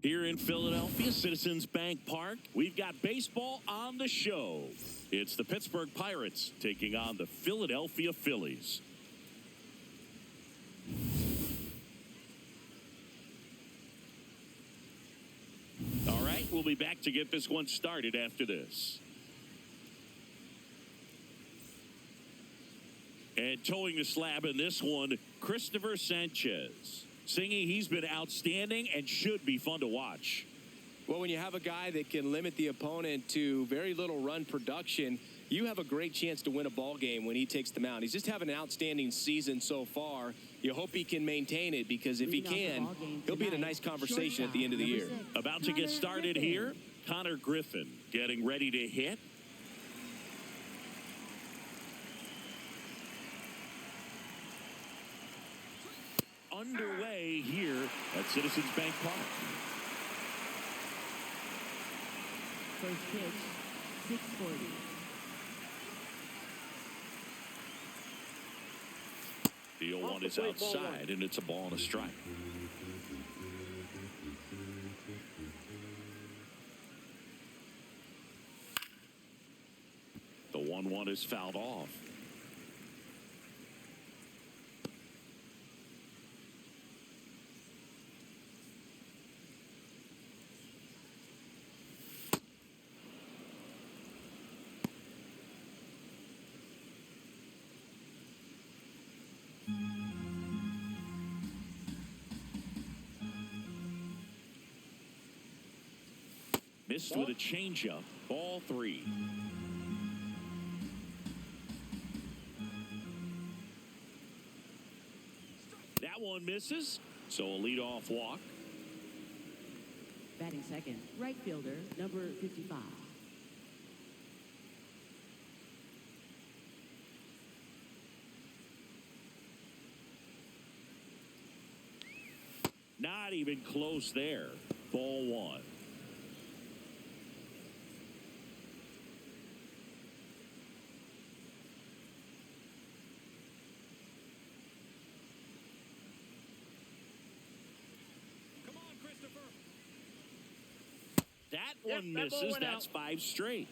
Here in Philadelphia, Citizens Bank Park, we've got baseball on the show. It's the Pittsburgh Pirates taking on the Philadelphia Phillies. All right, we'll be back to get this one started after this. And towing the slab in this one, Christopher Sanchez. Singy, he's been outstanding and should be fun to watch. Well, when you have a guy that can limit the opponent to very little run production, you have a great chance to win a ball game when he takes the mound. He's just having an outstanding season so far. You hope he can maintain it, because if he can, he'll be in a nice conversation at the end of the year. About to get started here, Connor Griffin getting ready to hit. Underway here at Citizens Bank Park. First pitch, 640. The 0-1 is outside, and it's a ball and a strike. The 1-1 is fouled off. Missed with a changeup. Ball 3. That one misses, so a leadoff walk. Batting second, right fielder, number 55. Not even close there. Ball 1. That one misses. That's 5 straight.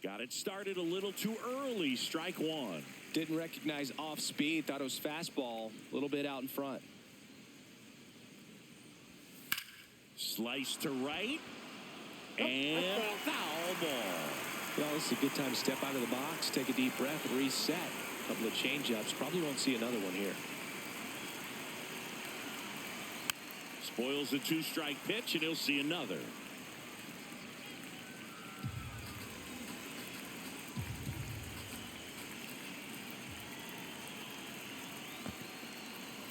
Got it started a little too early. Strike 1. Didn't recognize off speed. Thought it was fastball. A little bit out in front. Slice to right. And foul ball. Well, this is a good time to step out of the box, take a deep breath, and reset. A couple of change-ups. Probably won't see another one here. Spoils the 2-strike pitch, and he'll see another.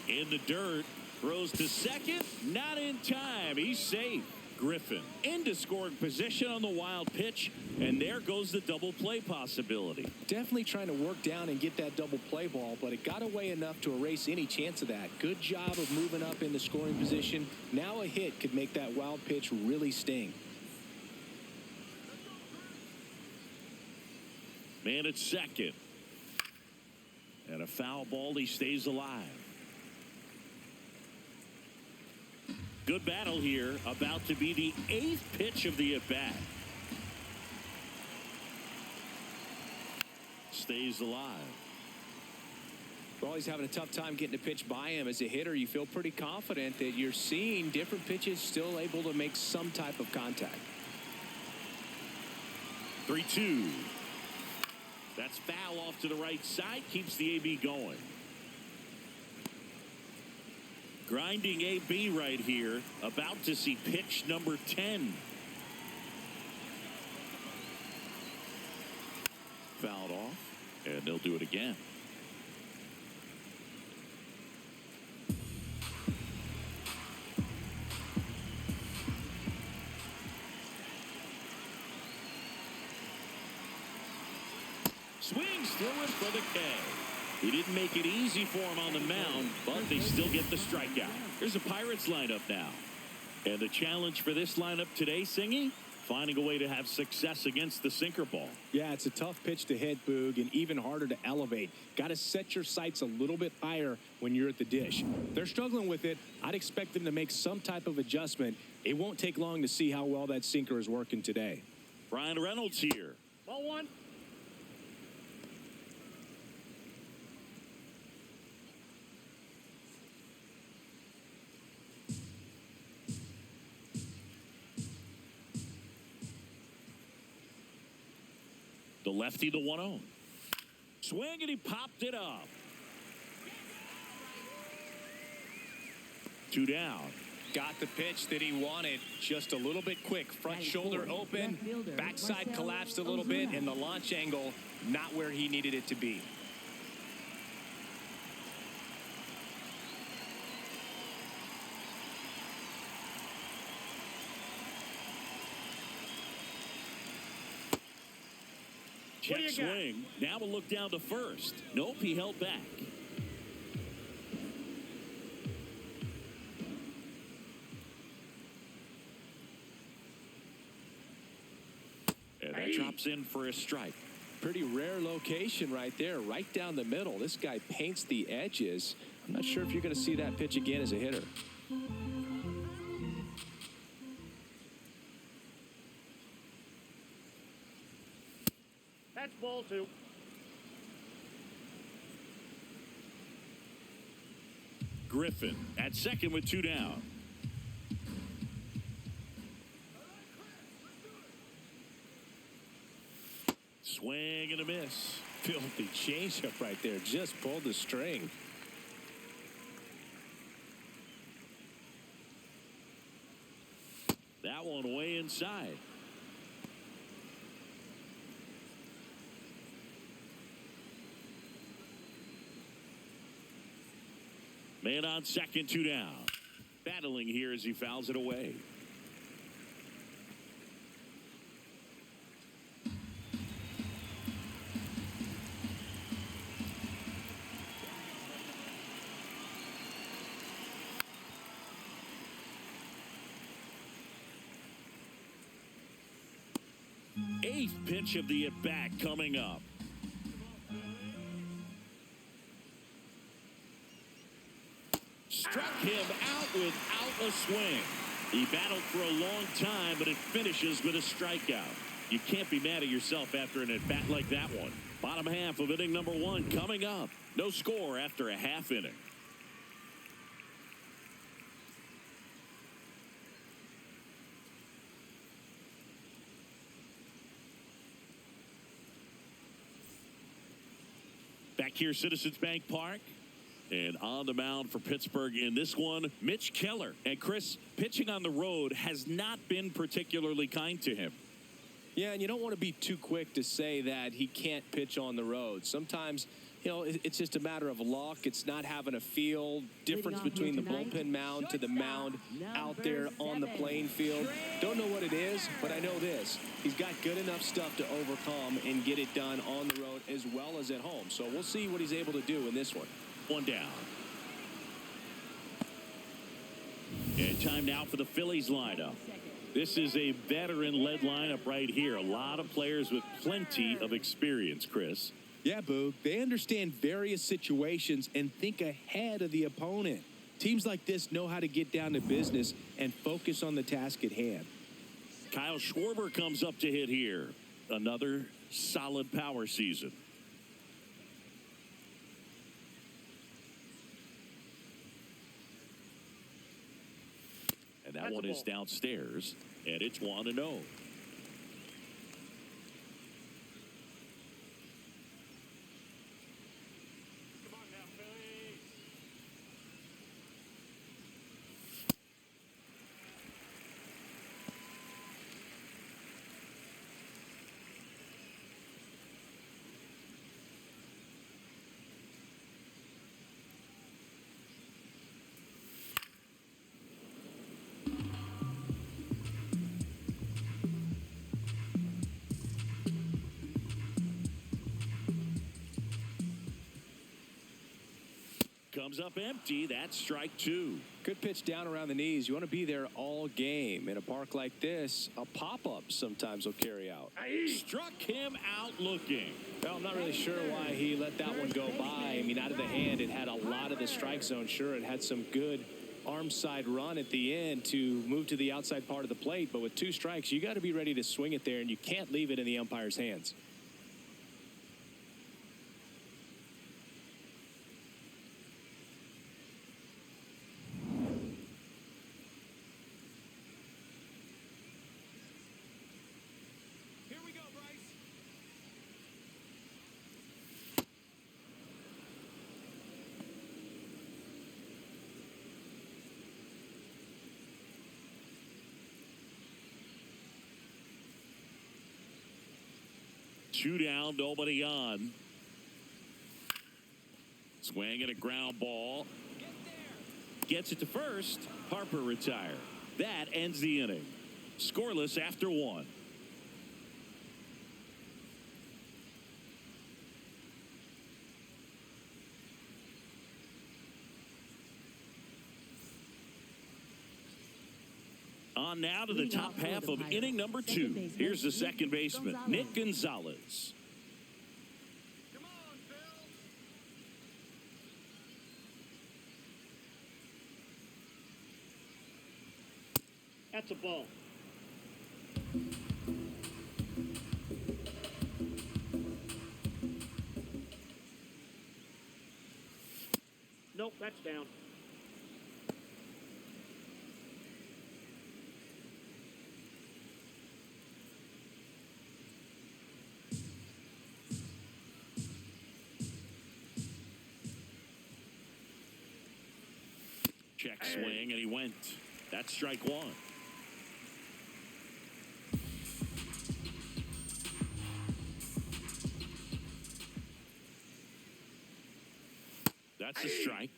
In the dirt, throws to second, not in time. He's safe. Griffin into scoring position on the wild pitch, and there goes the double play possibility. Definitely trying to work down and get that double play ball, but it got away enough to erase any chance of that. Good job of moving up in the scoring position. Now a hit could make that wild pitch really sting. Man at second. And a foul ball. He stays alive. Good battle here. About to be the 8th pitch of the at-bat. Stays alive. Well, he's having a tough time getting a pitch by him. As a hitter, you feel pretty confident that you're seeing different pitches still able to make some type of contact. 3-2. That's foul off to the right side. Keeps the AB going. Grinding AB right here. About to see pitch number 10. Fouled off. And they'll do it again. Swings through it for the K. He didn't make it easy for him on the mound, but they still get the strikeout. Here's a Pirates lineup now. And the challenge for this lineup today, Singy, finding a way to have success against the sinker ball. Yeah, it's a tough pitch to hit, Boog, and even harder to elevate. Got to set your sights a little bit higher when you're at the dish. They're struggling with it. I'd expect them to make some type of adjustment. It won't take long to see how well that sinker is working today. Brian Reynolds here. Ball one. The lefty, the 1-0. Swing, and he popped it up. 2 down. Got the pitch that he wanted, just a little bit quick. Front shoulder open, backside collapsed a little bit, and the launch angle not where he needed it to be. Check swing. Now we'll look down to first. Nope, he held back. And that drops in for a strike. Pretty rare location right there, right down the middle. This guy paints the edges. I'm not sure if you're going to see that pitch again as a hitter. That's ball 2. Griffin at second with 2 down. Swing and a miss. Filthy changeup right there. Just pulled the string. That one way inside. Man on second, 2 down. Battling here as he fouls it away. Eighth pitch of the at-bat coming up. Struck him out without a swing. He battled for a long time, but it finishes with a strikeout. You can't be mad at yourself after an at-bat like that one. Bottom half of inning number 1 coming up. No score after a half inning. Back here, Citizens Bank Park. And on the mound for Pittsburgh in this one, Mitch Keller. And Chris, pitching on the road has not been particularly kind to him. Yeah, and you don't want to be too quick to say that he can't pitch on the road. Sometimes, you know, it's just a matter of luck. It's not having a feel. Difference between the bullpen mound to the mound out there on the playing field. Don't know what it is, but I know this. He's got good enough stuff to overcome and get it done on the road as well as at home. So we'll see what he's able to do in this one. 1 down. And time now for the Phillies lineup. This is a veteran-led lineup right here. A lot of players with plenty of experience, Chris. Yeah, Boog. They understand various situations and think ahead of the opponent. Teams like this know how to get down to business and focus on the task at hand. Kyle Schwarber comes up to hit here. Another solid power season. And that one is downstairs, and it's 1-0. Come on now, Phillies. Comes up empty. That's strike two. Good pitch down around the knees. You want to be there all game. In a park like this, a pop-up sometimes will carry out. Struck him out looking. Well, I'm not really sure why he let that one go by. I mean, out of the hand, it had a lot of the strike zone. Sure, it had some good arm side run at the end to move to the outside part of the plate. But with 2 strikes, you got to be ready to swing it there, and you can't leave it in the umpire's hands. Here we go, Bryce. Two down, nobody on. Swing and a ground ball. Gets it to first. Harper retired. That ends the inning. Scoreless after 1. On now to the Leading top off for half the of Pirates, inning number second 2. baseman, Here's the second baseman, Gonzalez. Nick Gonzalez. Come on, Phil. That's a ball. Nope, that's down. Check swing, and he went. That's strike 1. That's a strike.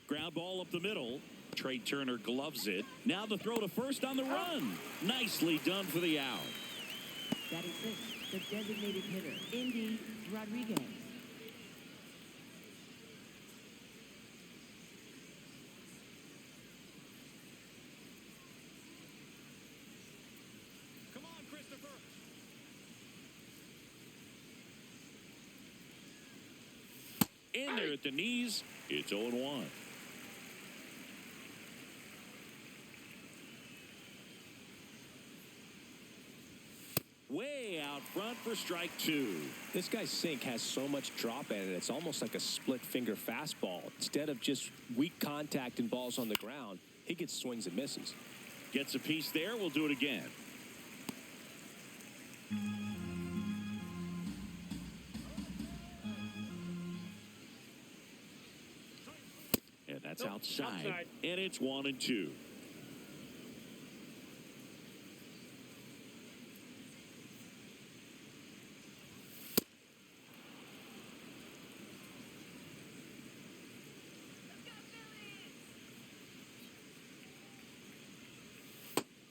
Ground ball up the middle. Trey Turner gloves it. Now the throw to first on the run. Nicely done for the out. Batting 6, the designated hitter, Indy Rodriguez. Come on, Christopher. In there at the knees. It's 0-1. Way out front for strike 2. This guy's sink has so much drop in it. It's almost like a split finger fastball. Instead of just weak contact and balls on the ground, he gets swings and misses. Gets a piece there. We'll do it again. And that's outside. And it's 1-2.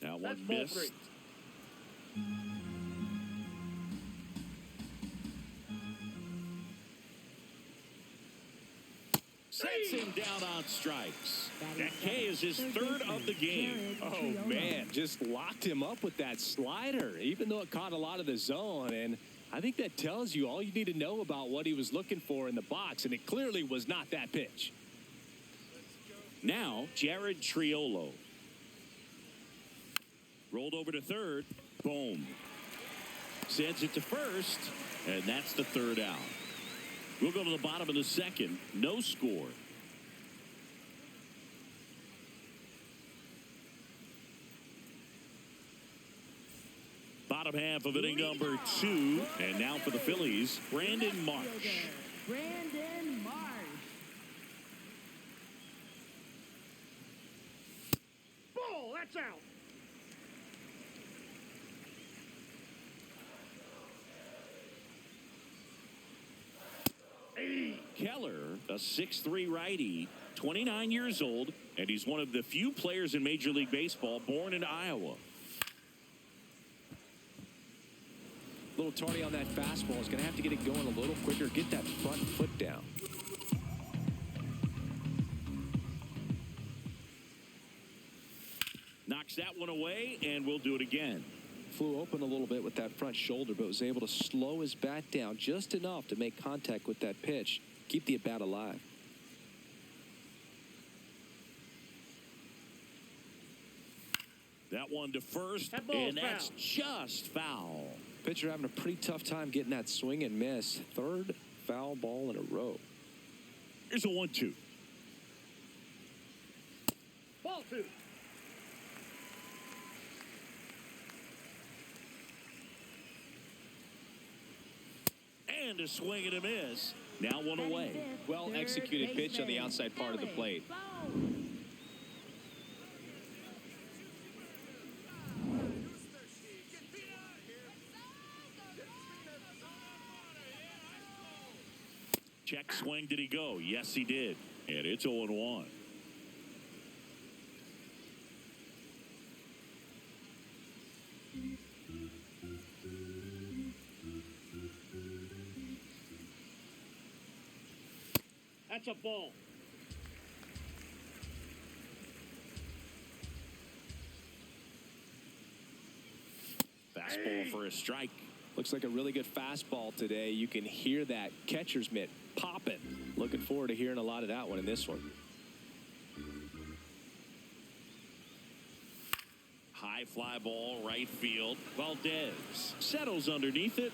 Now one That's ball missed. 3. Sets him down on strikes. That K is his third of the game. Oh, man, just locked him up with that slider, even though it caught a lot of the zone. And I think that tells you all you need to know about what he was looking for in the box, and it clearly was not that pitch. Now, Jared Triolo. Rolled over to third. Boom. Sends it to first, and that's the third out. We'll go to the bottom of the second. No score. Bottom half of inning number 2. And now for the Phillies, Brandon Marsh. Brandon Marsh. Ball, that's out. Keller, a 6'3" righty, 29 years old, and he's one of the few players in Major League Baseball born in Iowa. A little tardy on that fastball. He's going to have to get it going a little quicker, get that front foot down. Knocks that one away, and we'll do it again. Flew open a little bit with that front shoulder, but was able to slow his bat down just enough to make contact with that pitch, keep the at-bat alive. That one to first, That ball's and that's foul. just foul. Pitcher having a pretty tough time getting that swing and miss. Third foul ball in a row. Here's a 1-2. Ball 2. And a swing and a miss. Now one away. Well executed pitch on the outside part of the plate. Check swing. Did he go? Yes, he did. And it's 0-1. That's a ball. Fastball for a strike. Looks like a really good fastball today. You can hear that catcher's mitt popping. Looking forward to hearing a lot of that one in this one. High fly ball, right field. Valdez settles underneath it,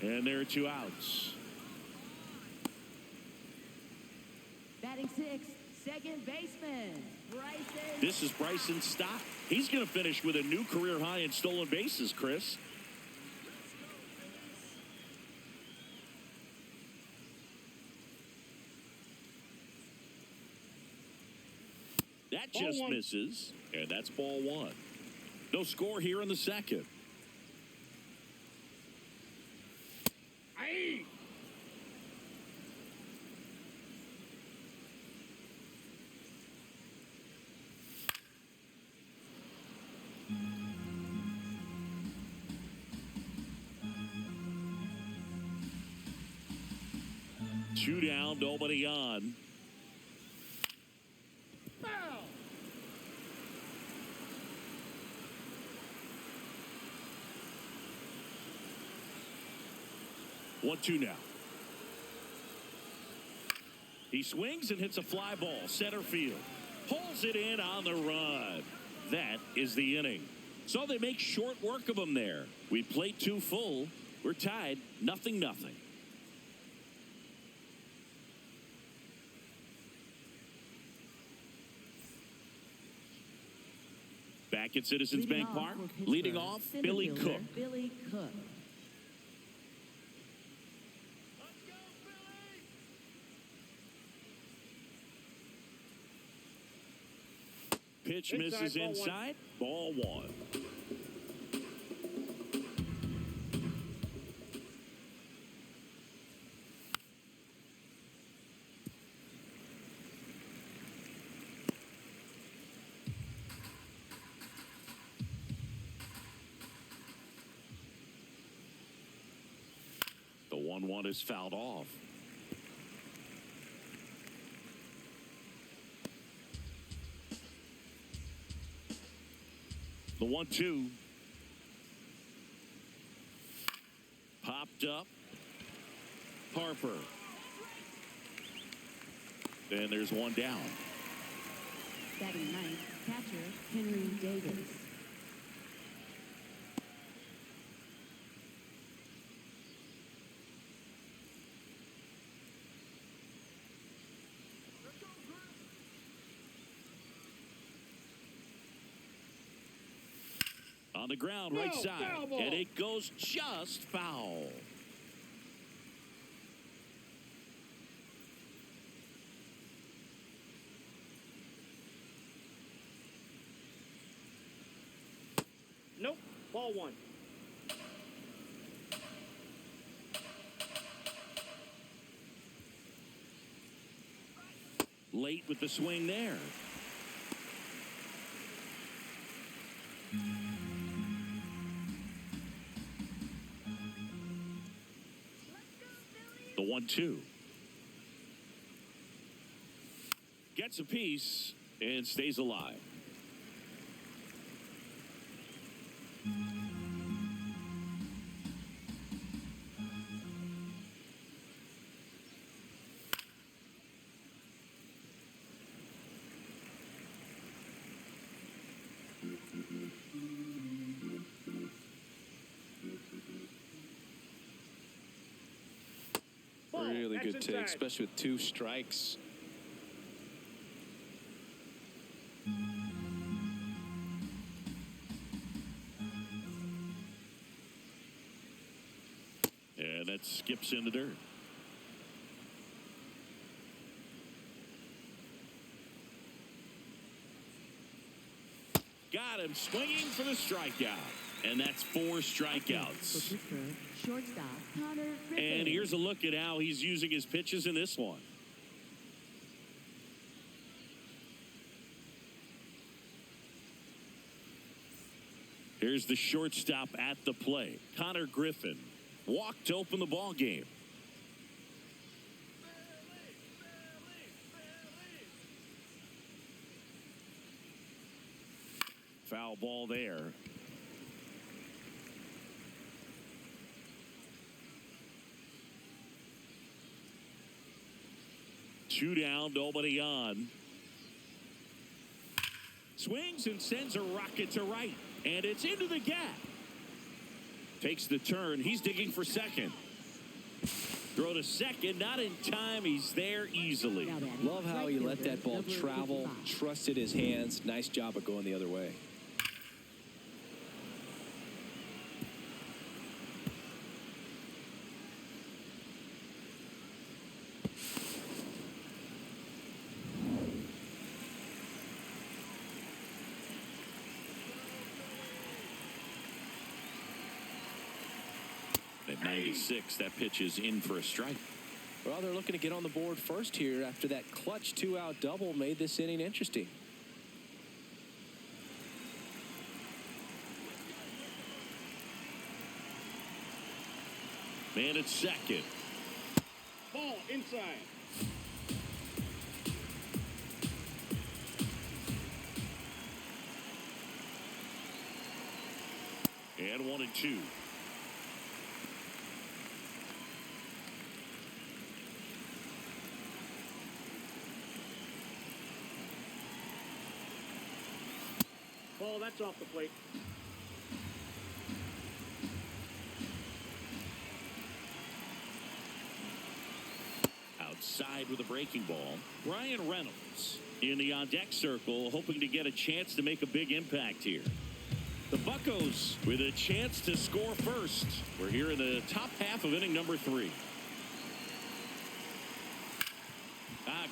and there are 2 outs. Batting 6, second baseman, Bryson. This is Bryson Stott. He's going to finish with a new career high in stolen bases, Chris. That Ball just 1. misses, and that's ball 1. No score here in the second. Aye. Two down, nobody on. Foul. 1-2 now. He swings and hits a fly ball, center field. Pulls it in on the run. That is the inning. So they make short work of him there. We played 2 full. We're tied, 0-0. Back at Citizens Leading Bank off Park, for Pittsburgh, leading off, center Billy fielder, Cook. Billy Cook. Let's go, Phillies! Pitch Inside, misses ball 1. inside, ball 1. The 1-1 is fouled off. The 1-2. Popped up. Harper. And there's 1 down. Batting 9th, catcher, Henry Davis. On the ground, right No, side. foul ball. And it goes just foul. Nope. Ball 1. Late with the swing there. The 1-2. Gets a piece and stays alive. Really That's good take, inside. especially with 2 strikes. And that skips into dirt. Got him swinging for the strikeout. And that's 4 For strikeouts. Pittsburgh, shortstop Connor Griffin. And here's a look at how he's using his pitches in this one. Here's the shortstop at the plate. Connor Griffin walked to open the ball game. Foul ball there. Two down, nobody on. Swings and sends a rocket to right. And it's into the gap. Takes the turn. He's digging for second. Throw to second. Not in time. He's there easily. Love how he let that ball travel, trusted his hands. Nice job of going the other way. At 96, that pitch is in for a strike. Well, they're looking to get on the board first here after that clutch 2-out double made this inning interesting. Man at second. Ball inside. And 1-2. Ball, that's off the plate. Outside with a breaking ball. Brian Reynolds in the on-deck circle, hoping to get a chance to make a big impact here. The Buccos with a chance to score first. We're here in the top half of inning number 3.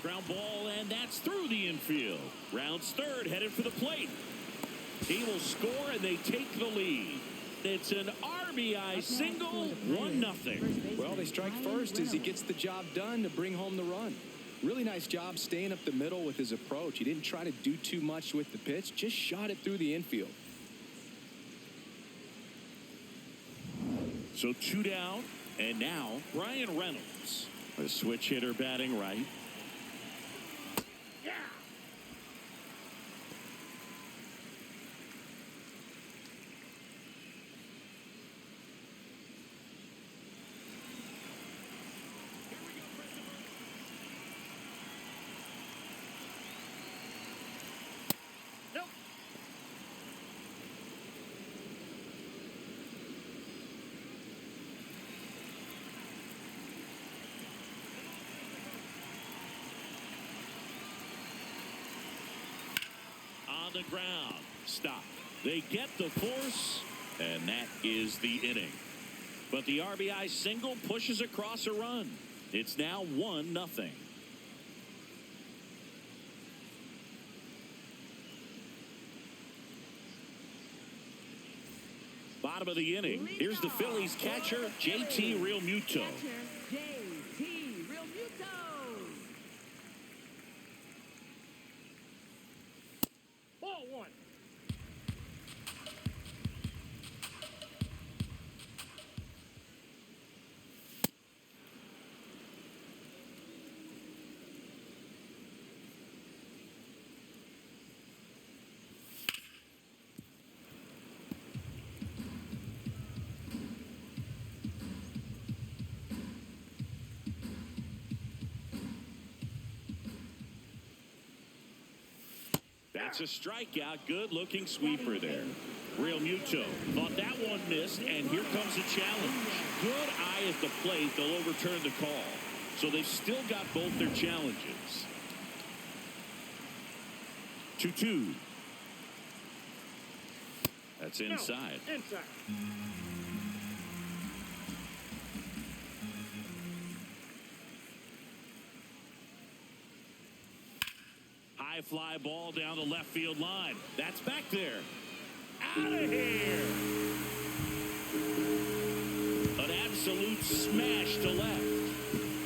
Ground ball, and that's through the infield. Rounds third, headed for the plate. He will score, and they take the lead. It's an RBI single, 1-0. Well, they strike first as he gets the job done to bring home the run. Really nice job staying up the middle with his approach. He didn't try to do too much with the pitch, just shot it through the infield. So 2 down, and now Brian Reynolds, a switch hitter batting right. Yeah. Nope. On the ground. Stop. They get the force, and that is the inning. But the RBI single pushes across a run. It's now 1-0. Bottom of the inning. Here's the Phillies catcher, JT Realmuto. JT Realmuto. Ball 1. That's a strikeout. Good-looking sweeper there. Real Muto thought that one missed, and here comes a challenge. Good eye at the plate. They'll overturn the call. So they've still got both their challenges. 2-2. That's inside. No, inside. High fly ball down the left field line. That's back there. Out of here. An absolute smash to left.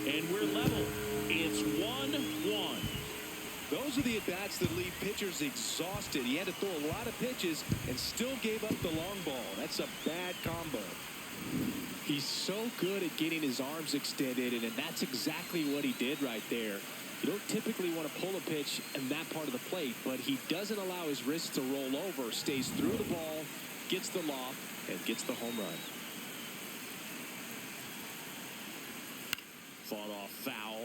And we're level. It's 1-1. Those are the at-bats that leave pitchers exhausted. He had to throw a lot of pitches and still gave up the long ball. That's a bad combo. He's so good at getting his arms extended, and that's exactly what he did right there. You don't typically want to pull a pitch in that part of the plate, but he doesn't allow his wrist to roll over, stays through the ball, gets the loft, and gets the home run. Fought off foul.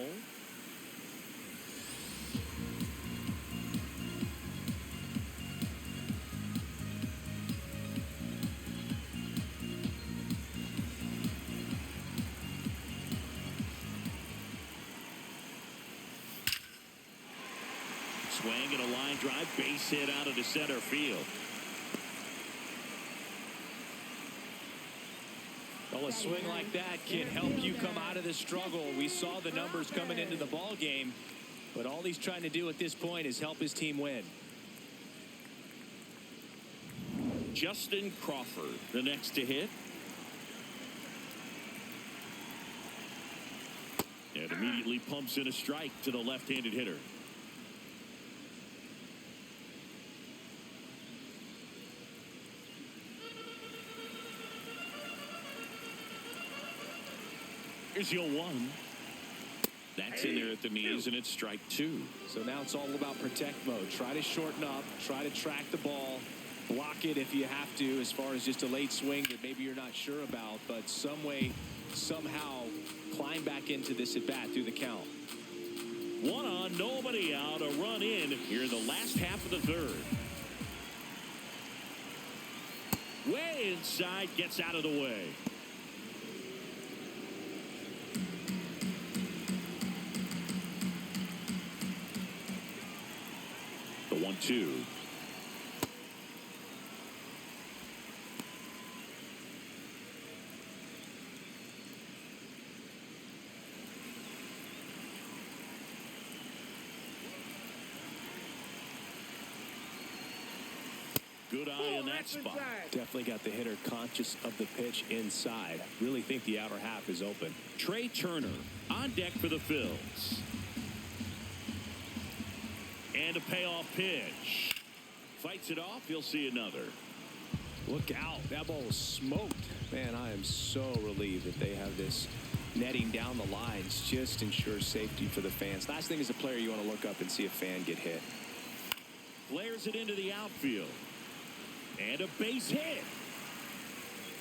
Swing and a line drive, base hit out of the center field. Well, a swing like that can help you come out of the struggle. We saw the numbers coming into the ball game, but all he's trying to do at this point is help his team win. Justin Crawford, the next to hit. And immediately pumps in a strike to the left-handed hitter. Here's your one. That's in there at the knees, and it's strike two. So now it's all about protect mode. Try to shorten up, try to track the ball, block it if you have to, as far as just a late swing that maybe you're not sure about, but some way, somehow climb back into this at bat through the count. One on, nobody out, a run in here in the last half of the third. Way inside, gets out of the way. The 1-2. Good eye in that spot. Definitely got the hitter conscious of the pitch inside. Really think the outer half is open. Trey Turner on deck for the Phils. And a payoff pitch. Fights it off. He'll see another. Look out. That ball was smoked. Man, I am so relieved that they have this netting down the lines. Just ensures safety for the fans. Last thing as a player, you want to look up and see a fan get hit. Flares it into the outfield. And a base hit.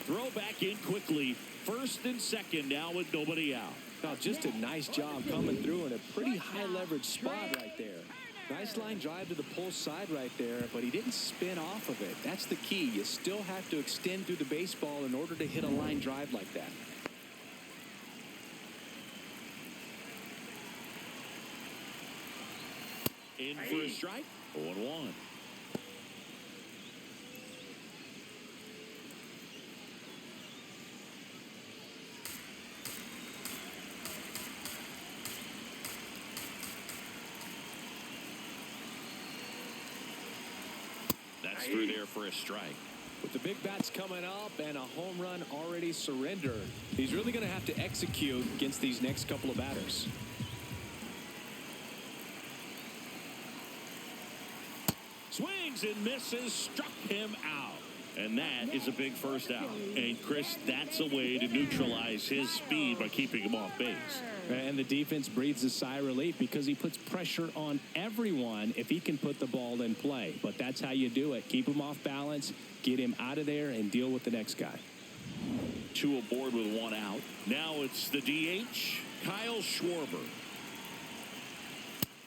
Throw back in quickly. First and second now with nobody out. Oh, just a nice job coming through in a pretty high leverage spot right there. Nice line drive to the pull side right there, but he didn't spin off of it. That's the key. You still have to extend through the baseball in order to hit a line drive like that. In for a strike. 0-1. That's through there for a strike. With the big bats coming up and a home run already surrendered, he's really going to have to execute against these next couple of batters. Swings and misses, struck him out. And that is a big first out. And Chris, that's a way to neutralize his speed by keeping him off base. And the defense breathes a sigh of relief because he puts pressure on everyone if he can put the ball in play. But that's how you do it. Keep him off balance, get him out of there, and deal with the next guy. Two aboard with one out. Now it's the DH, Kyle Schwarber.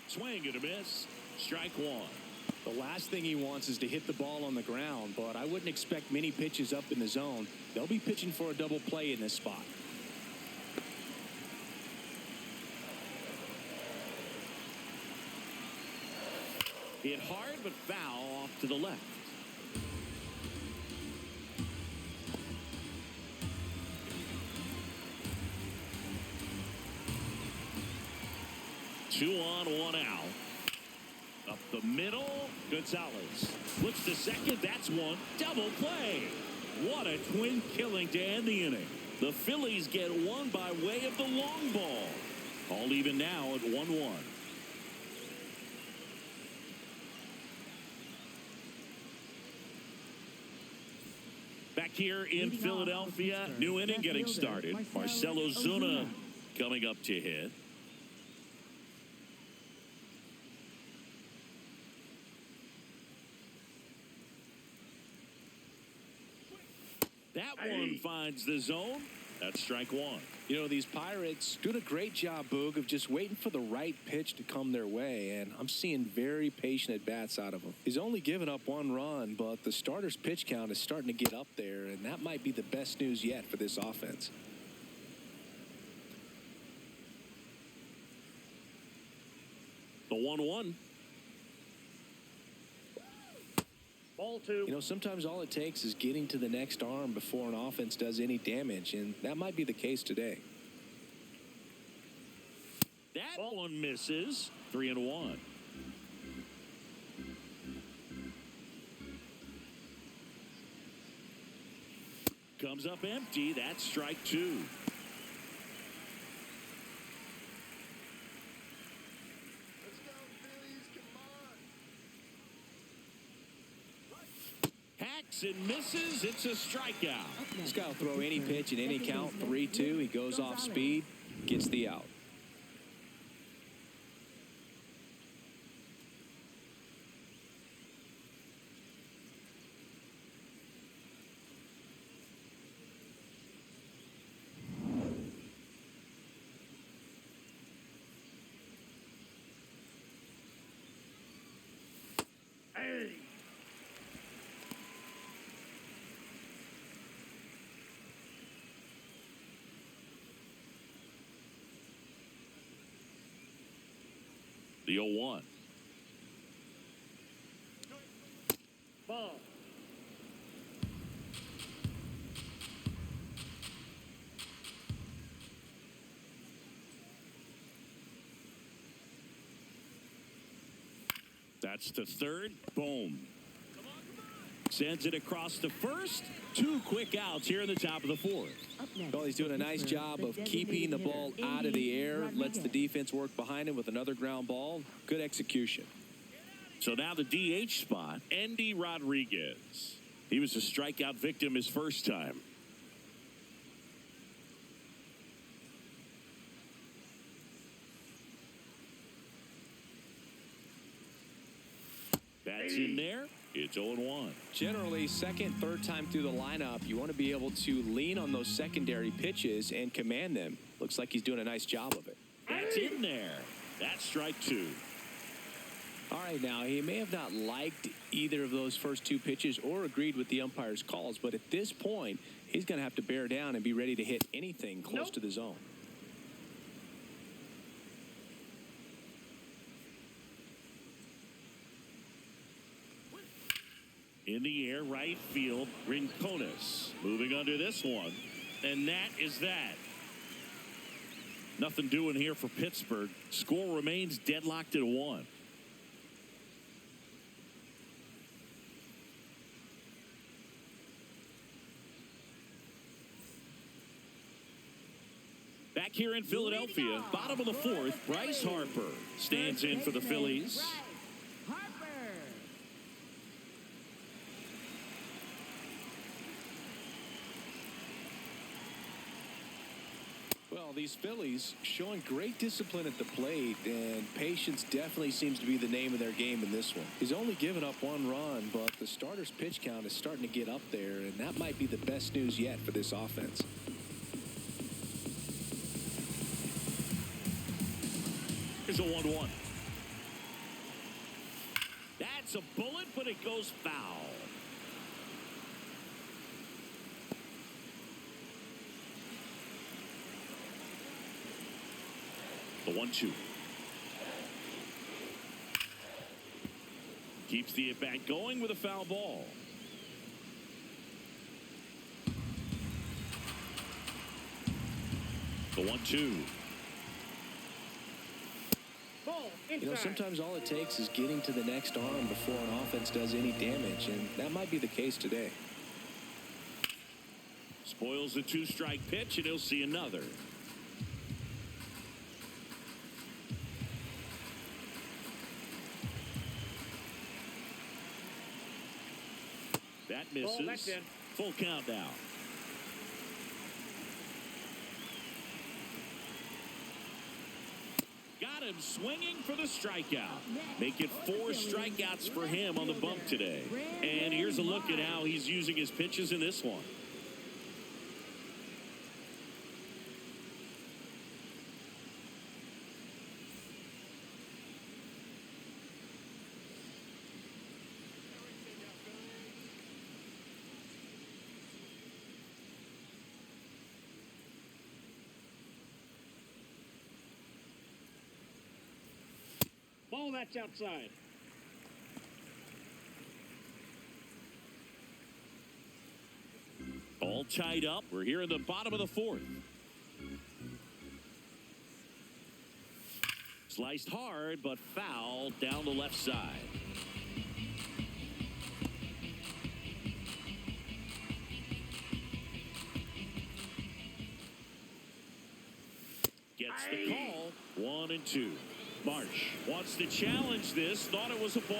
Swing and a miss. Strike one. The last thing he wants is to hit the ball on the ground, but I wouldn't expect many pitches up in the zone. They'll be pitching for a double play in this spot. Hit hard but foul off to the left. Two on, one out. Up the middle, Gonzalez looks to second. That's one. Double play. What a twin killing to end the inning. The Phillies get one by way of the long ball. All even now at 1-1. Back here in Philadelphia, new inning getting started. Marcell Ozuna coming up to hit. That one finds the zone. That's strike one. You know, these Pirates doing a great job, Boog, of just waiting for the right pitch to come their way, and I'm seeing very patient at-bats out of him. He's only given up one run, but the starter's pitch count is starting to get up there, and that might be the best news yet for this offense. The 1-1. Ball two. You know, sometimes all it takes is getting to the next arm before an offense does any damage, and that might be the case today. That one misses. 3-1. Comes up empty. That's strike two. Let's go, Phillies. Come on. Hacks and misses. It's a strikeout. This guy will throw any pitch at any count. 3-2. He goes off speed, gets the out. Hey. The 0-1. Ball. That's to third. Boom. Sends it across to first. Two quick outs here in the top of the fourth. Well, he's doing a nice job of keeping the ball out of the air. Lets the defense work behind him with another ground ball. Good execution. So now the DH spot, Andy Rodriguez. He was a strikeout victim his first time. That's in there. It's 0-1. Generally, second, third time through the lineup, you want to be able to lean on those secondary pitches and command them. Looks like he's doing a nice job of it. That's in there. That's strike two. All right, now, he may have not liked either of those first two pitches or agreed with the umpire's calls, but at this point, he's going to have to bear down and be ready to hit anything close to the zone. In the air, right field, Rincones moving under this one. And that is that. Nothing doing here for Pittsburgh. Score remains deadlocked at 1. Back here in Philadelphia, bottom of the fourth, Bryce Harper stands in for the Phillies. Well, these Phillies showing great discipline at the plate, and patience definitely seems to be the name of their game in this one. He's only given up one run, but the starter's pitch count is starting to get up there, and that might be the best news yet for this offense. Here's a 1-1. That's It's a bullet, but it goes foul. The 1-2. Keeps the at-bat going with a foul ball. The 1-2. Ball inside. You know, sometimes all it takes is getting to the next arm before an offense does any damage, and that might be the case today. Spoils the 2-strike pitch, and he'll see another. That misses. Ball, that's in. Full count now. Got him swinging for the strikeout. Make it 4 strikeouts for him on the bump today. And here's a look at how he's using his pitches in this one. Ball, that's outside. All tied up. We're here in the bottom of the 4th. Sliced hard, but foul down the left side. Gets the call. 1-2. Marsh wants to challenge this, thought it was a ball.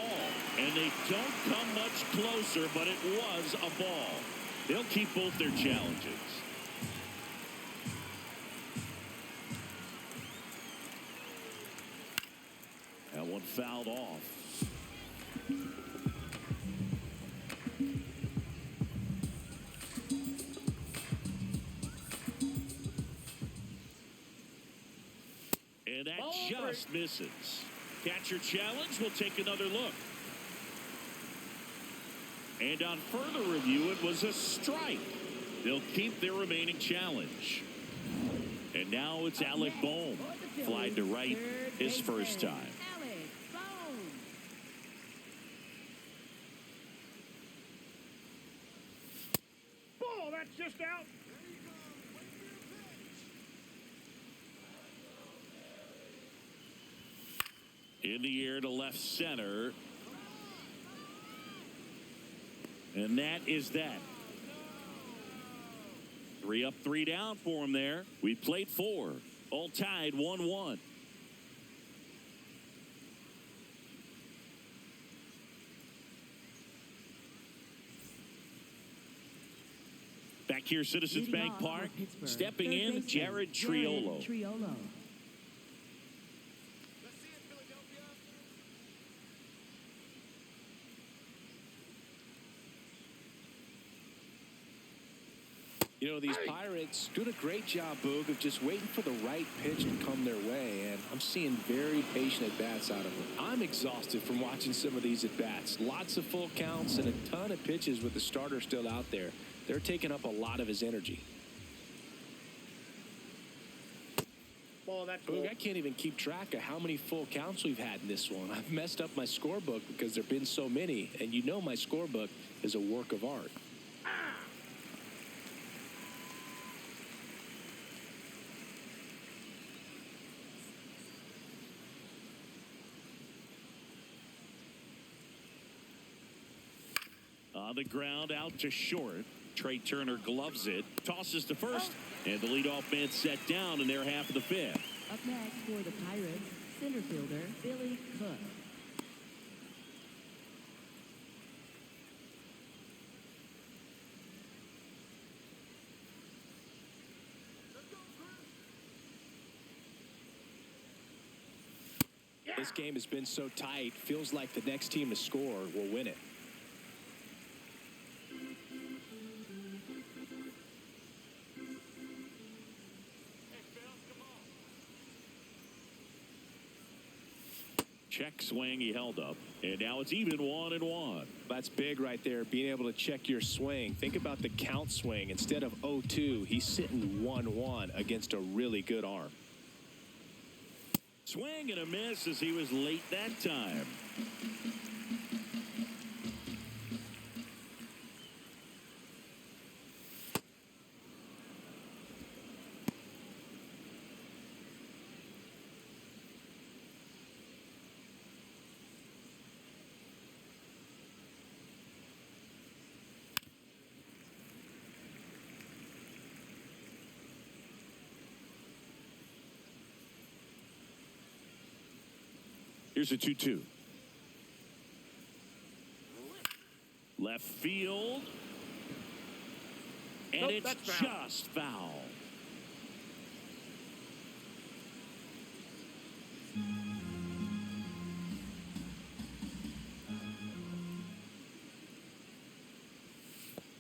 And they don't come much closer, but it was a ball. They'll keep both their challenges. That one fouled off. And that just misses. Catcher challenge. We'll take another look. And on further review, it was a strike. They'll keep their remaining challenge. And now it's Alec Bohm. Flied to right his first time. Ball, that's just out. In the air to left center. And that is that. 3 up, 3 down for him there. We played 4. All tied 1-1. Back here, Citizens Bank Park. Stepping in, Jared Triolo. Let's see it, Philadelphia. You know, these Pirates doing a great job, Boog, of just waiting for the right pitch to come their way, and I'm seeing very patient at-bats out of them. I'm exhausted from watching some of these at-bats. Lots of full counts and a ton of pitches with the starter still out there. They're taking up a lot of his energy. Ball, that's Boog, I can't even keep track of how many full counts we've had in this one. I've messed up my scorebook because there have been so many, and you know my scorebook is a work of art. On the ground, out to short. Trey Turner gloves it, tosses to first, and the leadoff man set down in their half of the 5th. Up next for the Pirates, center fielder Billy Cook. This game has been so tight, feels like the next team to score will win it. Check swing he held up. And now it's even 1-1. That's big right there, being able to check your swing. Think about the count swing. Instead of 0-2, he's sitting 1-1 against a really good arm. Swing and a miss as he was late that time. Here's a 2-2. Left field. And Nope, it's that's foul. just foul.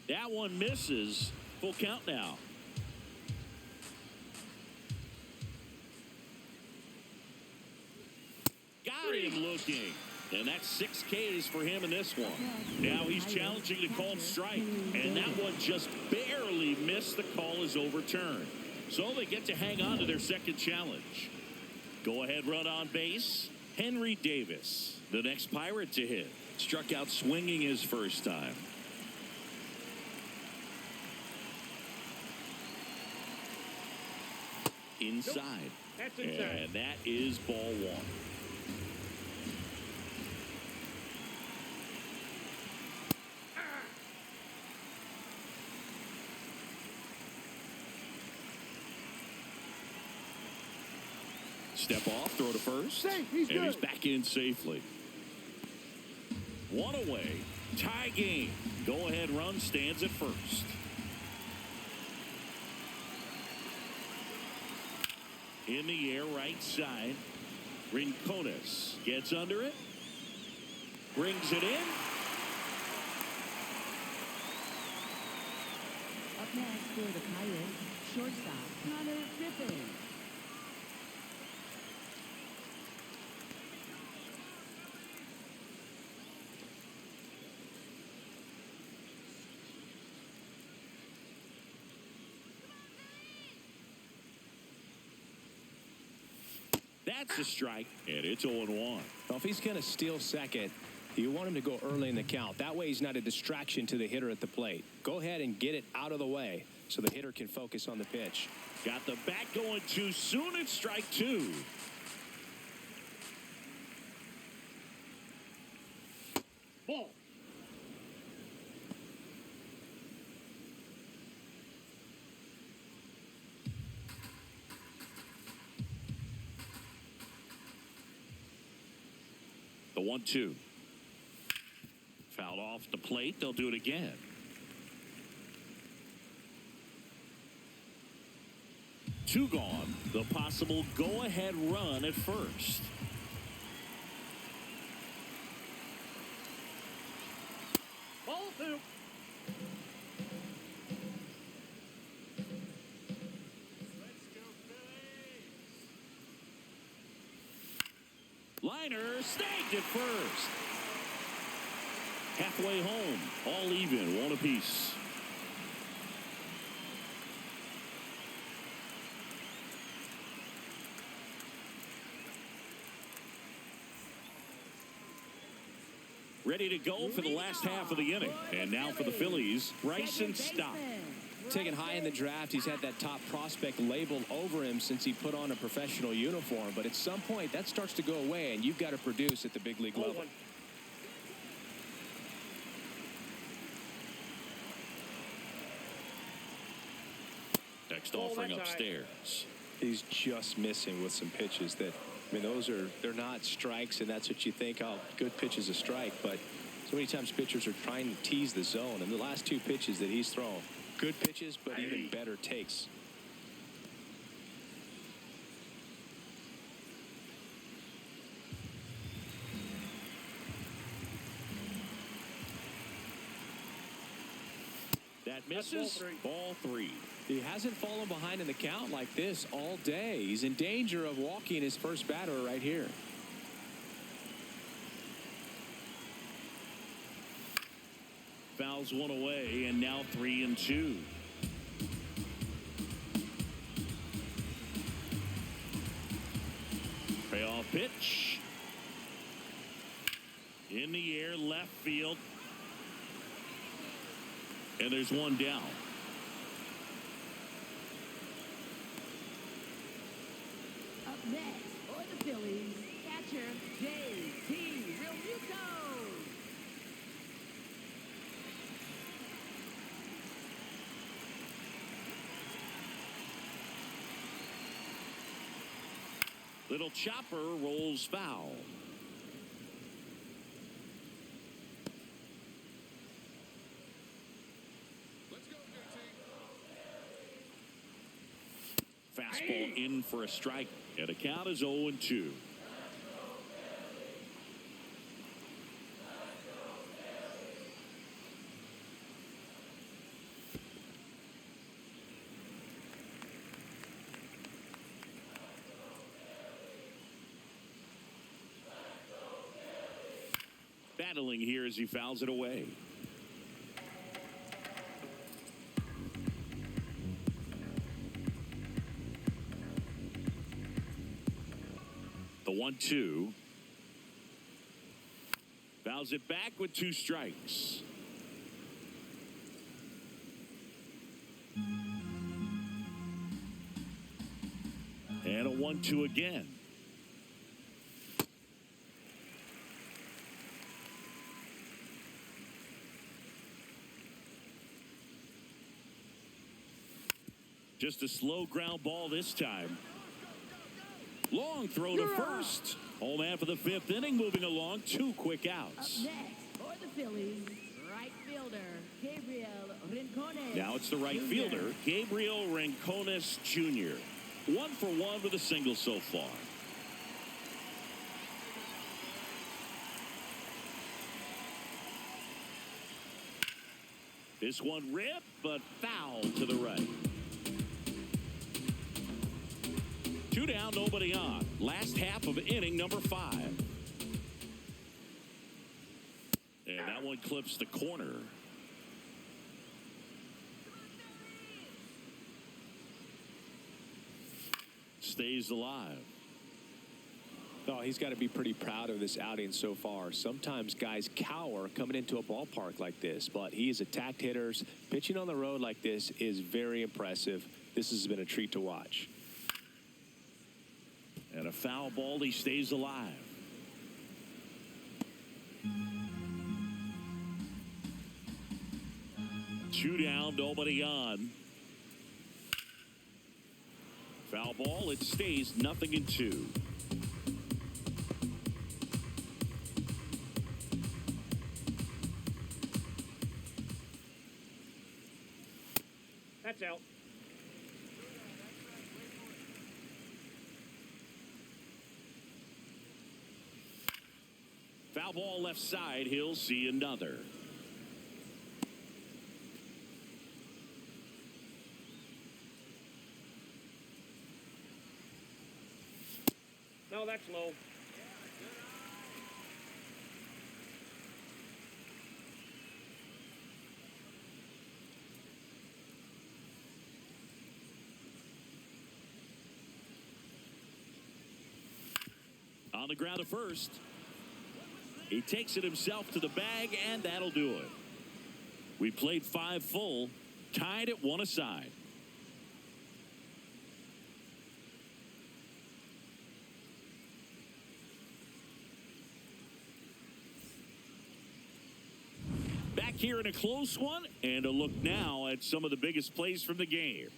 That one misses. Full count now. Got him looking. And that's 6 Ks for him in this one. Now he's challenging the called strike. And that one just barely missed. The call is overturned. So they get to hang on to their second challenge. Go ahead run on base. Henry Davis, the next Pirate to hit. Struck out swinging his first time. Inside. That's inside. And that is ball 1. Step off, throw to first. Safe, he's and good. he's back in safely. 1 away. Tie game. Go ahead run stands at first. In the air, right side. Rincones gets under it. Brings it in. Up next for the Pirates, shortstop Connor Griffin. That's a strike, and it's 0-1. Well, if he's going to steal second, you want him to go early in the count. That way he's not a distraction to the hitter at the plate. Go ahead and get it out of the way so the hitter can focus on the pitch. Got the bat going too soon. It's strike 2. Ball. The 1-2. Fouled off the plate. They'll do it again. Two gone. The possible go-ahead run at first. Ball 2. Liner snagged at first. Halfway home. All even. 1 apiece. Ready to go for the last half of the inning. And now for the Phillies, Bryson Stott. Taken high in the draft, he's had that top prospect labeled over him since he put on a professional uniform. But at some point, that starts to go away, and you've got to produce at the big league level. Next offering upstairs. He's just missing with some pitches that, I mean, they're not strikes, and that's what you think, oh, good pitch is a strike. But so many times pitchers are trying to tease the zone. And the last 2 pitches that he's thrown, good pitches, but even better takes. That misses. Ball 3. He hasn't fallen behind in the count like this all day. He's in danger of walking his first batter right here. fouls one away, and now 3-2. Payoff pitch. In the air, left field. And there's one down. Up next for the Phillies, catcher J.T. Realmuto. Little chopper rolls foul. Fastball in for a strike, and the count is 0-2. Battling here as he fouls it away. The 1-2. Fouls it back with 2 strikes. And a 1-2 again. Just a slow ground ball this time. Long throw to first. Home half of the 5th inning, moving along. 2 quick outs. Up next for the Phillies, right fielder Gabriel Rincones. Now it's the right fielder, Gabriel Rincones Jr. 1 for 1 with a single so far. This one ripped, but foul to the right. 2 down, nobody on. Last half of inning number 5. And that one clips the corner. Stays alive. Oh, he's got to be pretty proud of this outing so far. Sometimes guys cower coming into a ballpark like this, but he has attacked hitters. Pitching on the road like this is very impressive. This has been a treat to watch. And a foul ball, he stays alive. Two down, nobody on. Foul ball, it stays 0-2. That's out. Foul ball left side, he'll see another. No, that's low. On the ground to first. He takes it himself to the bag, and that'll do it. We played 5 full, tied at 1 aside. Back here in a close one, and a look now at some of the biggest plays from the game.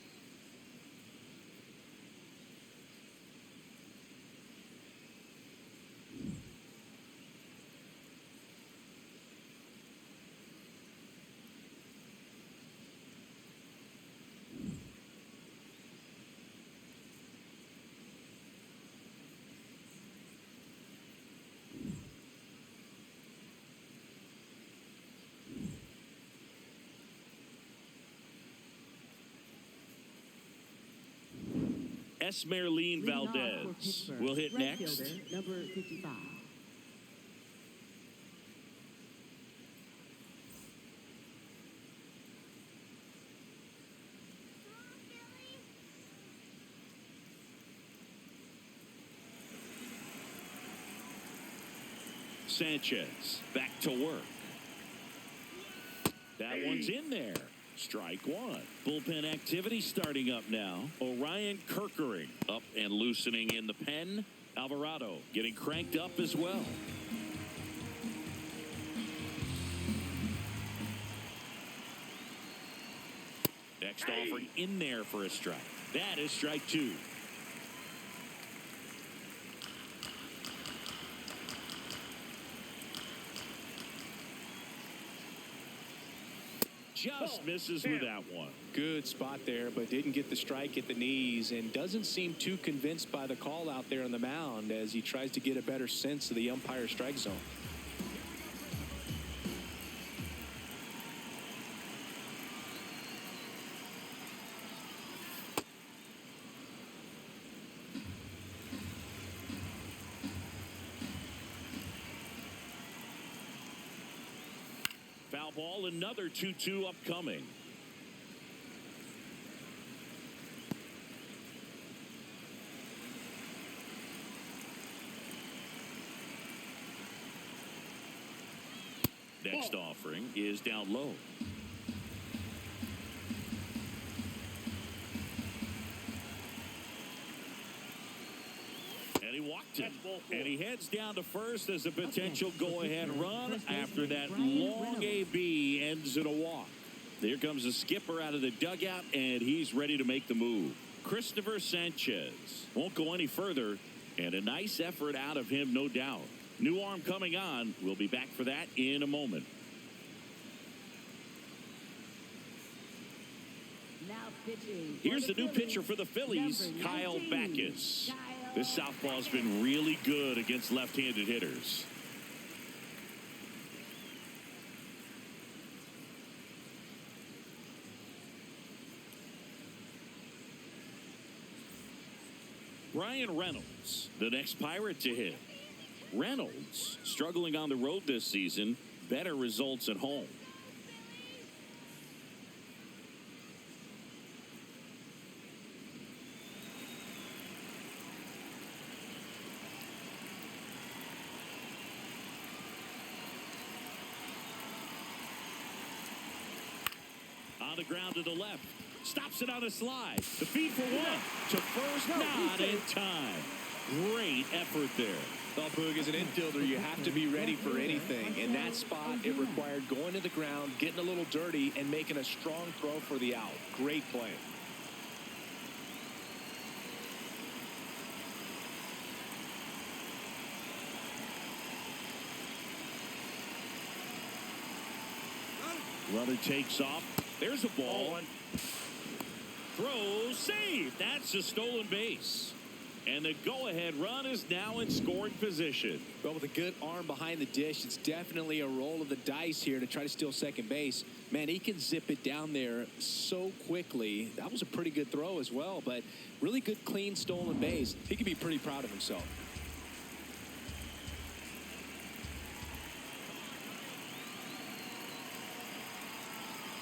Esmeralyn Valdez will hit right next. Fielder, number 55. Sanchez back to work. That one's in there. Strike one. Bullpen activity starting up now. Orion Kerkering up and loosening in the pen. Alvarado getting cranked up as well. Next offering in there for a strike. That is strike two. Just misses with that one. Good spot there, but didn't get the strike at the knees and doesn't seem too convinced by the call out there on the mound as he tries to get a better sense of the umpire strike zone. Foul ball, another 2-2 upcoming. Next offering is down low. And he walked it. And he heads down to first as a potential go-ahead run after that long AB ends in a walk. There comes the skipper out of the dugout, and he's ready to make the move. Christopher Sanchez won't go any further, and a nice effort out of him, no doubt. New arm coming on. We'll be back for that in a moment. Now pitching. Here's the new pitcher for the Phillies, Kyle Backus. This southpaw's been really good against left-handed hitters. Ryan Reynolds, the next Pirate to hit. Reynolds struggling on the road this season, better results at home. On the ground to the left. Stops it on a slide. The feed for one. To first, not in time. Great effort there. Well, Boog, as an infielder, you have to be ready for anything. In that spot, it required going to the ground, getting a little dirty, and making a strong throw for the out. Great play. Runner takes off. There's a ball. Throw, save. That's a stolen base. And the go-ahead run is now in scoring position. Well, with a good arm behind the dish, it's definitely a roll of the dice here to try to steal second base. Man, he can zip it down there so quickly. That was a pretty good throw as well, but really good, clean, stolen base. He can be pretty proud of himself.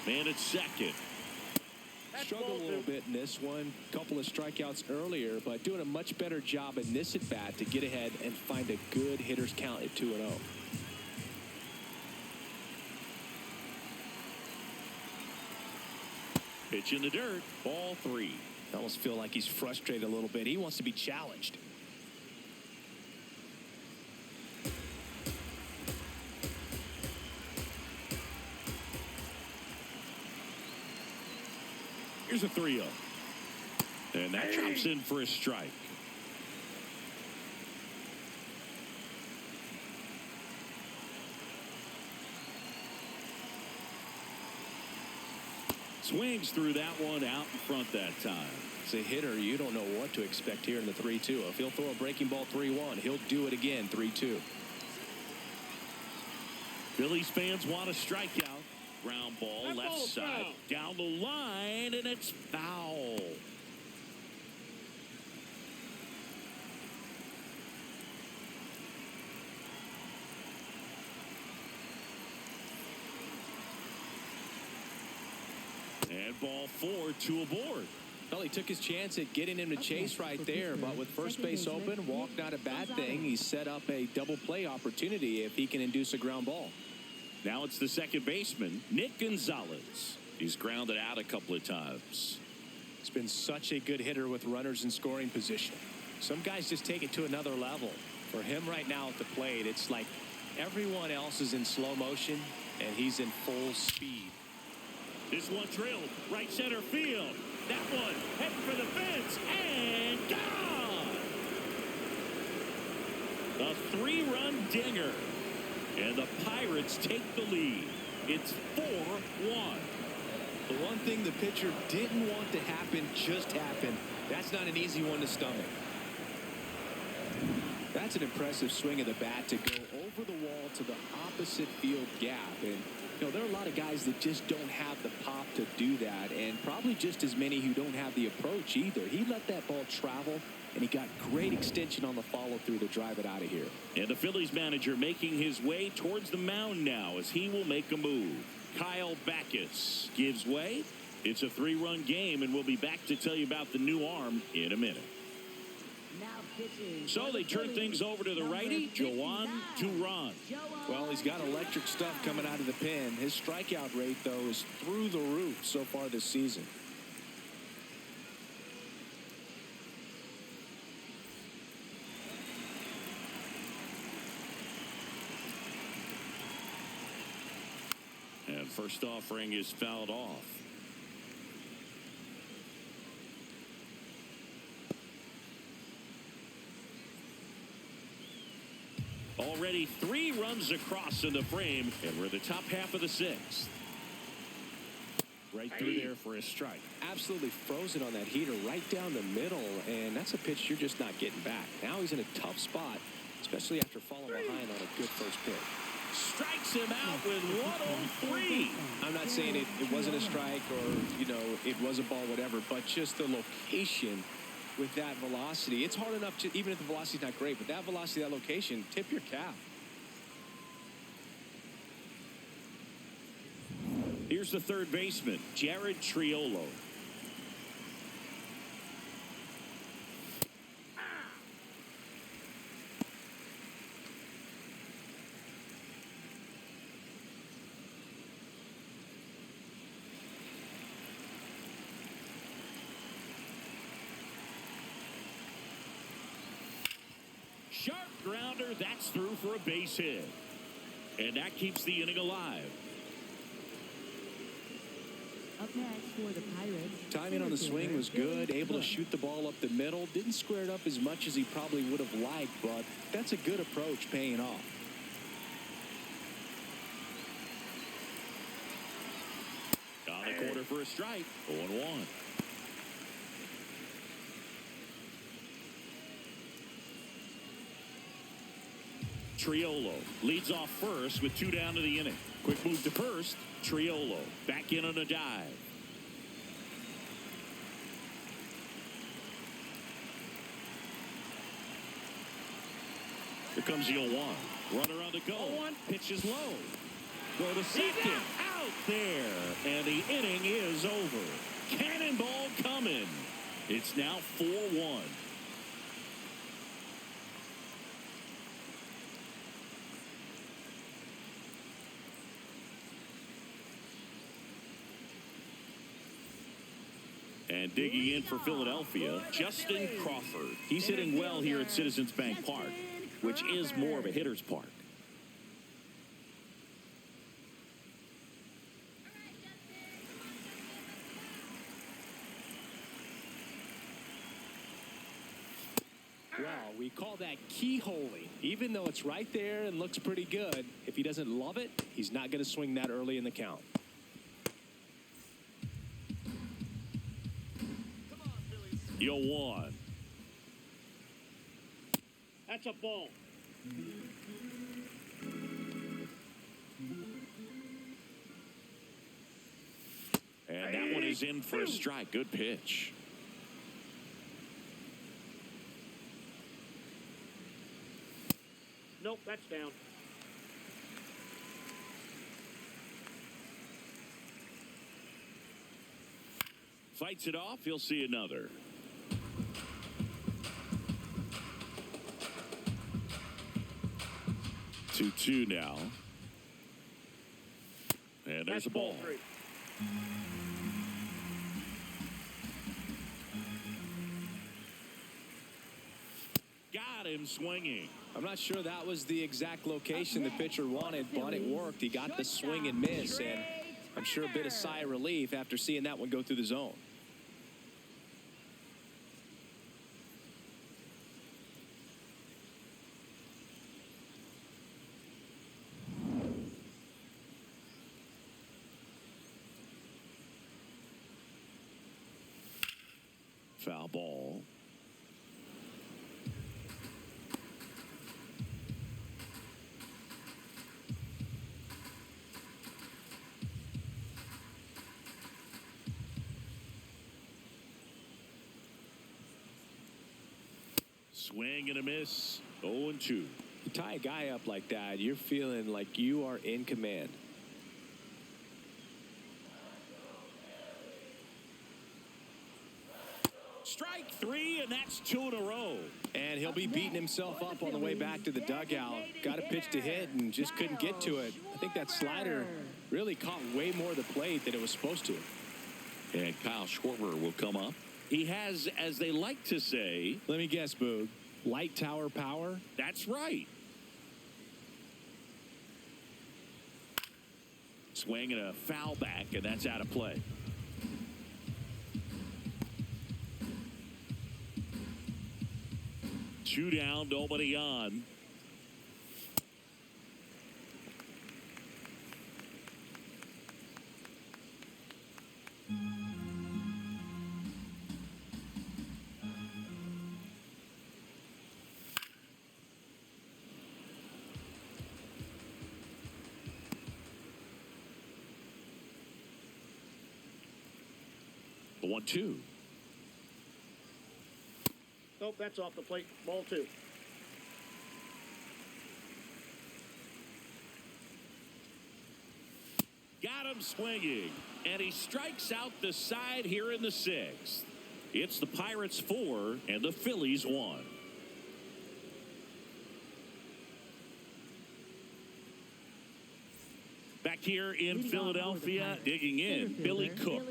Man at second. Struggled a little bit in this one. Couple of strikeouts earlier, but doing a much better job in this at bat to get ahead and find a good hitter's count at 2-0. Pitch in the dirt. Ball three. I almost feel like he's frustrated a little bit. He wants to be challenged. Here's a 3-0. And that drops in for a strike. Swings through that one out in front that time. As a hitter, you don't know what to expect here in the 3-2. If he'll throw a breaking ball 3-1, he'll do it again 3-2. Phillies fans want a strikeout. Ground ball, left side, down the line, and it's foul. And ball 4, 2 aboard. Well, he took his chance at getting him to chase right there, but with first base open, walk not a bad thing. He set up a double play opportunity if he can induce a ground ball. Now it's the second baseman, Nick Gonzalez. He's grounded out a couple of times. He's been such a good hitter with runners in scoring position. Some guys just take it to another level. For him right now at the plate, it's like everyone else is in slow motion, and he's in full speed. This one drilled right center field. That one heading for the fence and gone. A three-run dinger. And the Pirates take the lead. It's 4-1. The one thing the pitcher didn't want to happen just happened. That's not an easy one to stomach. That's an impressive swing of the bat to go over the wall to the opposite field gap. And you know, there are a lot of guys that just don't have the pop to do that, and probably just as many who don't have the approach either. He let that ball travel, and he got great extension on the follow-through to drive it out of here. And the Phillies manager making his way towards the mound now as he will make a move. Kyle Backus gives way. It's a three-run game, and we'll be back to tell you about the new arm in a minute. So they turn things over to the righty, Joan Duran. Well, he's got electric stuff coming out of the pen. His strikeout rate, though, is through the roof so far this season. And first offering is fouled off. Already 3 runs across in the frame, and we're in the top half of the 6th. Right through there for a strike. Absolutely frozen on that heater right down the middle, and that's a pitch you're just not getting back. Now he's in a tough spot, especially after falling behind on a good first pitch. Strikes him out with 103. I'm not saying it wasn't a strike or, you know, it was a ball, whatever, but just the location with that velocity. It's hard enough to, even if the velocity's not great, but that velocity, that location, tip your cap. Here's the third baseman, Jared Triolo. Sharp grounder, that's through for a base hit. And that keeps the inning alive. Up next for the Pirates. Timing on the swing was good, able to shoot the ball up the middle. Didn't square it up as much as he probably would have liked, but that's a good approach paying off. On the corner for a strike, 0-1. Triolo leads off first with 2 down to the inning. Quick move to first. Triolo back in on a dive. Here comes the 0-1. Runner on the go. Pitch is low. Go to second. Out there. And the inning is over. Cannonball coming. It's now 4-1. And digging in for Philadelphia, Justin Crawford. He's hitting well here at Citizens Bank Park, which is more of a hitter's park. Well, we call that keyholing. Even though it's right there and looks pretty good, if he doesn't love it, he's not going to swing that early in the count. Yo, 1. That's a ball. And that one is in for a strike. Good pitch. Nope, that's down. Fights it off. He'll see another. 2-2 now. And there's a ball. Got him swinging. I'm not sure that was the exact location the pitcher wanted, but it worked. He got the swing and miss, and I'm sure a bit of sigh of relief after seeing that one go through the zone. Foul ball. Swing and a miss. 0-2. You tie a guy up like that, you're feeling like you are in command. Strike three, and that's 2 in a row. And he'll be beating himself up on the way back to the dugout. Got a pitch to hit and just couldn't get to it. I think that slider really caught way more of the plate than it was supposed to. And Kyle Schwarber will come up. He has, as they like to say, let me guess, Boog, light tower power? That's right. Swing and a foul back, and that's out of play. Two down, nobody on. The 1-2. Nope, that's off the plate. Ball 2. Got him swinging, and he strikes out the side here in the 6th. It's the Pirates 4 and the Phillies 1. Back here in Philadelphia, digging in, Billy Cook.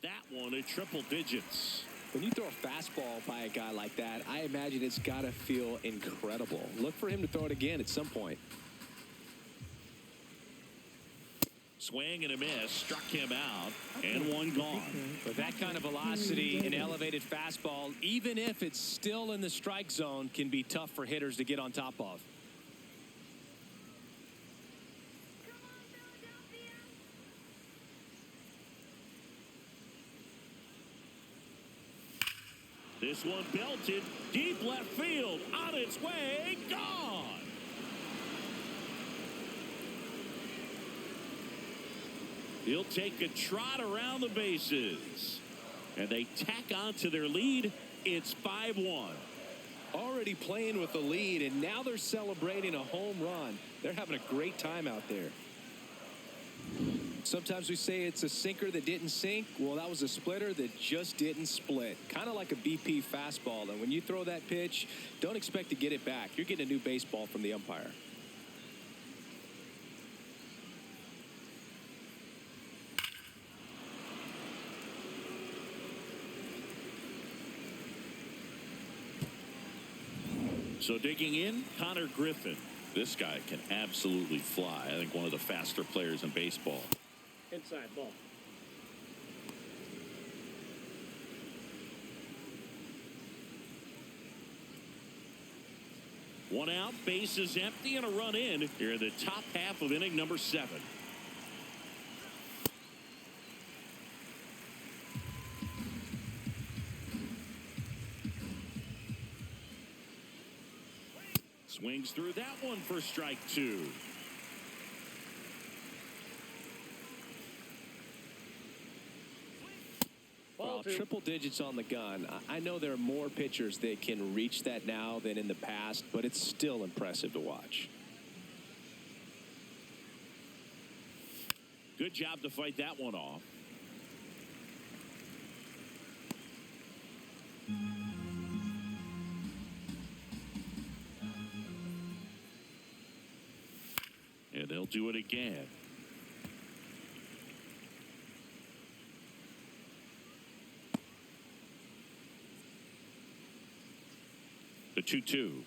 That one at triple digits. When you throw a fastball by a guy like that, I imagine it's got to feel incredible. Look for him to throw it again at some point. Swing and a miss, struck him out, and one gone. With that kind of velocity, an elevated fastball, even if it's still in the strike zone, can be tough for hitters to get on top of. This one belted deep left field, on its way, gone. He'll take a trot around the bases, and they tack on to their lead. It's 5-1. Already playing with the lead, and now they're celebrating a home run. They're having a great time out there. Sometimes we say it's a sinker that didn't sink. Well, that was a splitter that just didn't split. Kind of like a BP fastball. And when you throw that pitch, don't expect to get it back. You're getting a new baseball from the umpire. So digging in, Connor Griffin. This guy can absolutely fly. I think one of the faster players in baseball. Inside ball. One out, base is empty, and a run in here in the top half of inning number 7. Swings through that one for strike 2. Well, triple digits on the gun. I know there are more pitchers that can reach that now than in the past, but it's still impressive to watch. Good job to fight that one off. And they'll do it again. The 2-2.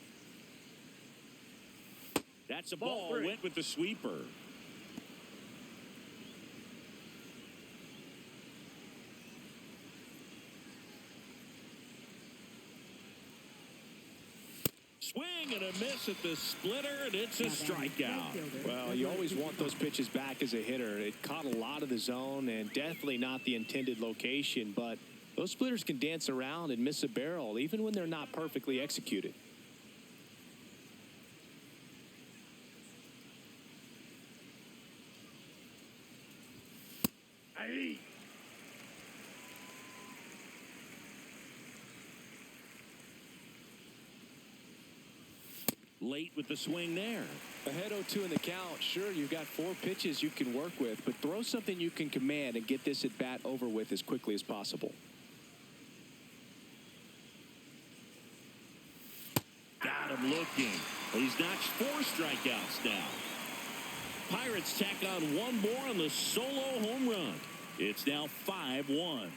That's a ball. Went with the sweeper. Swing and a miss at the splitter, and it's a strikeout. Well, you always want those pitches back as a hitter. It caught a lot of the zone and definitely not the intended location, but those splitters can dance around and miss a barrel even when they're not perfectly executed. Aye. Late with the swing there. Ahead 0-2 in the count. Sure, you've got 4 pitches you can work with, but throw something you can command and get this at bat over with as quickly as possible. Got him looking. He's notched 4 strikeouts now. Pirates tack on one more on the solo home run. It's now 5-1.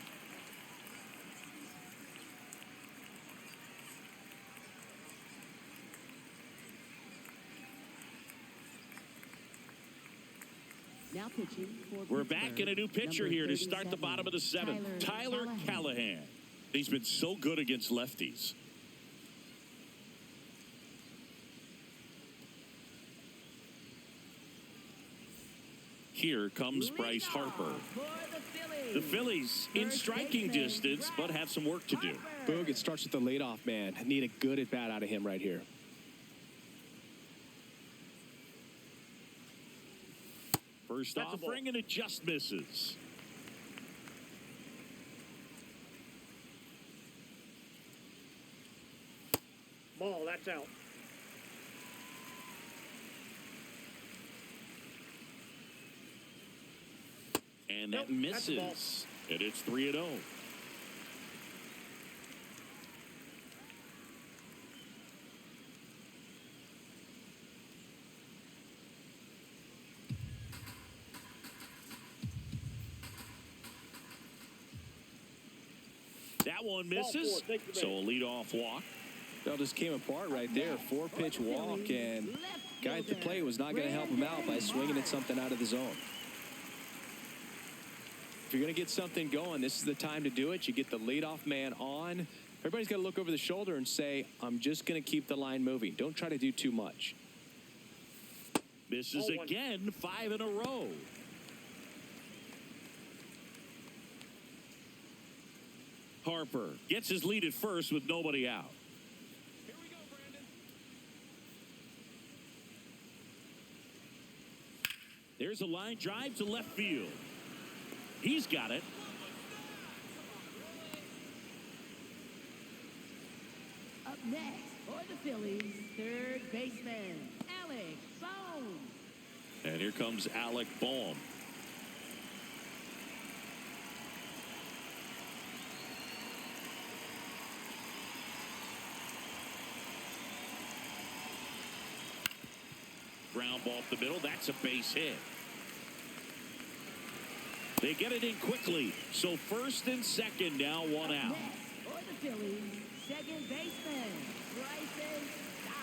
Now pitching for We're back in a new pitcher here to start the bottom of the 7th. Tyler Callahan. He's been so good against lefties. Here comes Bryce Harper. The Phillies in striking distance, but have some work to do. Boog, it starts with the leadoff man. Need a good at bat out of him right here. First offering, and it just misses. Ball, that's out. And that misses. And it's 3-0. That one misses. So a leadoff walk. That just came apart right there. 4-pitch walk, and guy at the plate was not going to help him out by swinging at something out of the zone. If you're going to get something going, this is the time to do it. You get the leadoff man on. Everybody's got to look over the shoulder and say, I'm just going to keep the line moving. Don't try to do too much. Misses again, 5 in a row. Harper gets his lead at first with nobody out. Here we go, Brandon. There's a line drive to left field. He's got it. Up next for the Phillies, third baseman, Alec Bohm. And here comes Alec Bohm. Ground ball up the middle. That's a base hit. They get it in quickly. So first and second now, one out. For the Phillies, second baseman, Bryson Stott.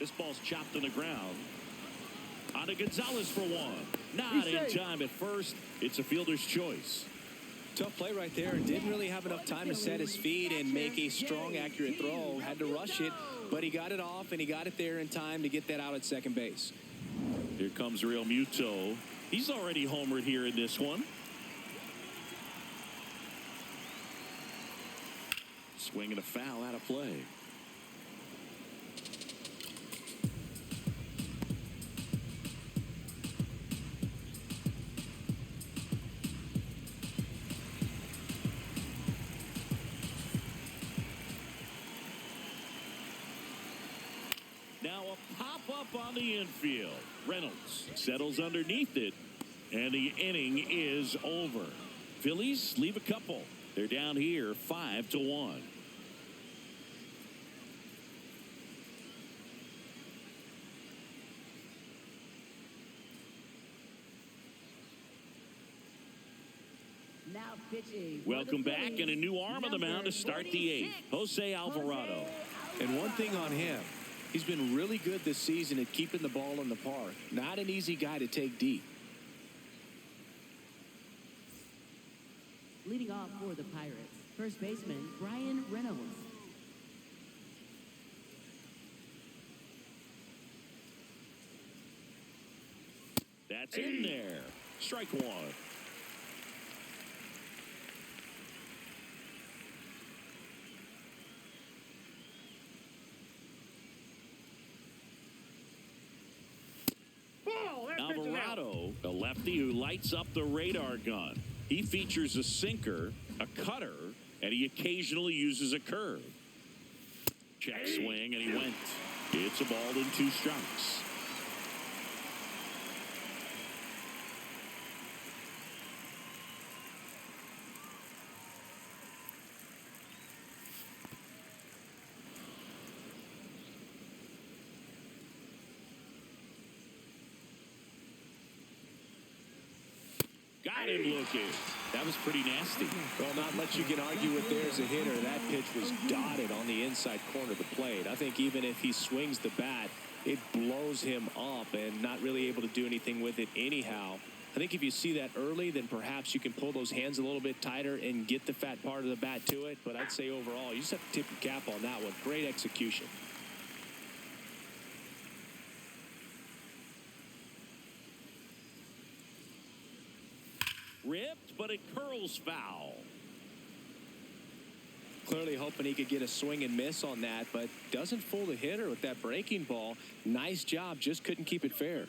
This ball's chopped on the ground. On to Gonzalez for one. Not in time at first. It's a fielder's choice. Tough play right there. Didn't really have enough time to set his feet and make a strong, accurate throw. Had to rush it, but he got it off, and he got it there in time to get that out at second base. Here comes Real Muto. He's already homered here in this one. Swing and a foul out of play. Now a pop-up on the infield. Reynolds settles underneath it, and the inning is over. Phillies leave a couple. They're down here 5-1. Now pitching. Welcome back, and a new arm on the mound to start the eighth. Jose Alvarado. And one thing on him, he's been really good this season at keeping the ball in the park. Not an easy guy to take deep. Leading off for the Pirates, first baseman Brian Reynolds. That's in there. Strike one. Alvarado, a lefty who lights up the radar gun. He features a sinker, a cutter, and he occasionally uses a curve. Check swing, and he went. It's a ball and 2 strikes. Got him looking. That was pretty nasty. Well, not much you can argue with there as a hitter. That pitch was dotted on the inside corner of the plate. I think even if he swings the bat, it blows him up and not really able to do anything with it anyhow. I think if you see that early, then perhaps you can pull those hands a little bit tighter and get the fat part of the bat to it. But I'd say overall, you just have to tip your cap on that one. Great execution. Ripped, but it curls foul. Clearly hoping he could get a swing and miss on that, but doesn't fool the hitter with that breaking ball. Nice job, just couldn't keep it fair.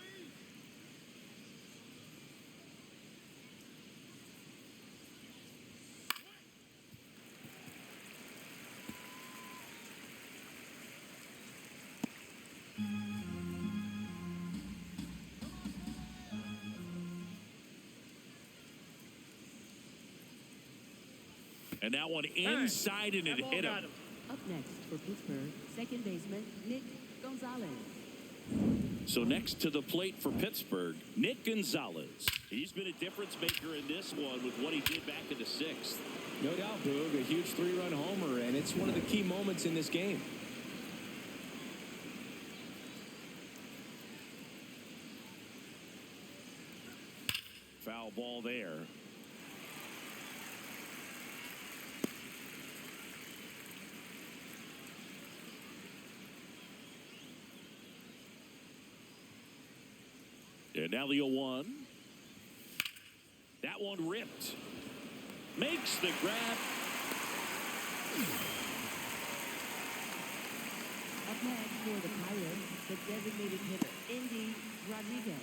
And that one inside, and it hit him. Up next for Pittsburgh, second baseman Nick Gonzalez. So next to the plate for Pittsburgh, Nick Gonzalez. He's been a difference maker in this one with what he did back in the 6th. No doubt, Boog, a huge 3-run homer, and it's one of the key moments in this game. Foul ball there. And now the 0-1. That one ripped. Makes the grab. Up next for the Pirates, the designated hitter, Indy Rodriguez.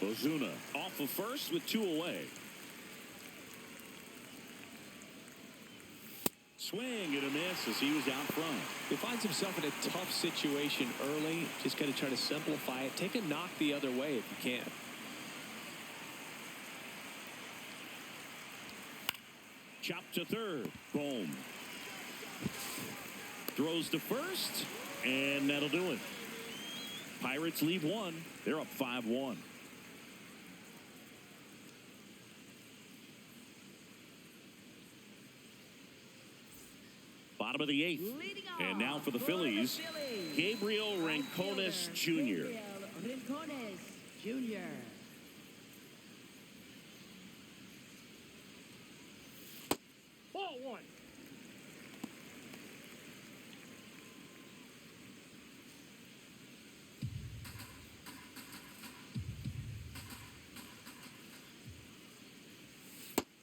Ozuna off of first with 2 away. Swing and a miss as he was out front. He finds himself in a tough situation early. Just got to try to simplify it. Take a knock the other way if you can. Chop to third. Boom. Throws to first, and that'll do it. Pirates leave one. They're up 5-1. Bottom of the 8th. And now for the Phillies, Gabriel Rincones Jr. Rincones Jr. Ball one.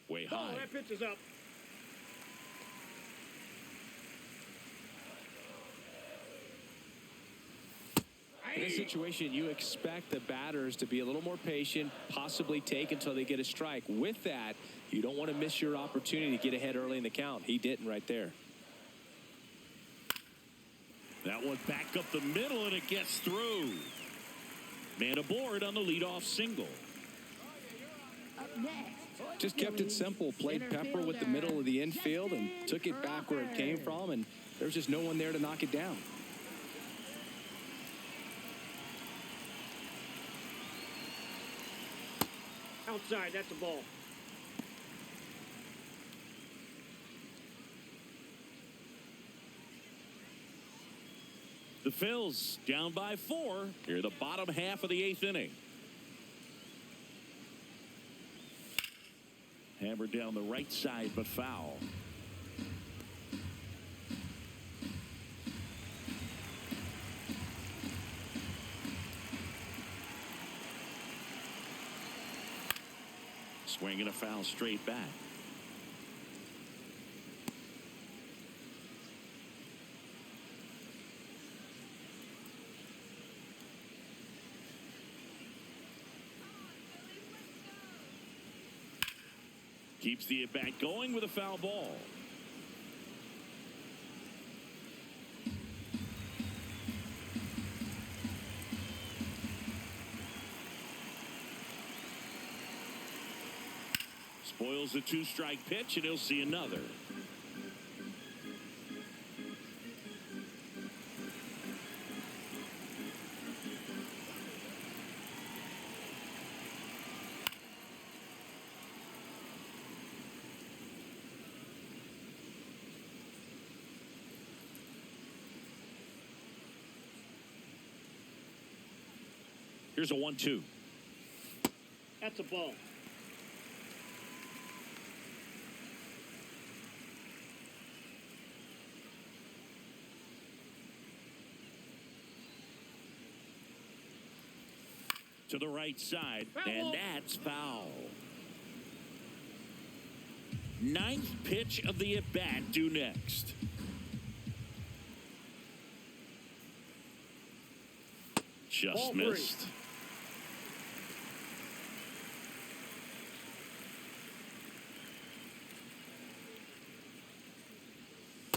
Way Oh, high. that pitch is up. In this situation, you expect the batters to be a little more patient, possibly take until they get a strike. With that, you don't want to miss your opportunity to get ahead early in the count. He didn't right there. That one back up the middle, and it gets through. Man aboard on the leadoff single. Up next. for the Just kept it Phillies, simple. Played center Pepper with the middle of the infield and Justin took it back where it came Crawford. from, and there's just no one there to knock it down. Outside, that's a ball. The Phils down by 4 here, the bottom half of the 8th inning. Hammered down the right side, but foul. Swinging a foul straight back. Keeps the at-bat going with a foul ball. Spoils the 2-strike pitch, and he'll see another. Here's a 1-2. That's a ball. To the right side, and that's foul. 9th pitch of the at-bat due next. Just Ball 3. missed.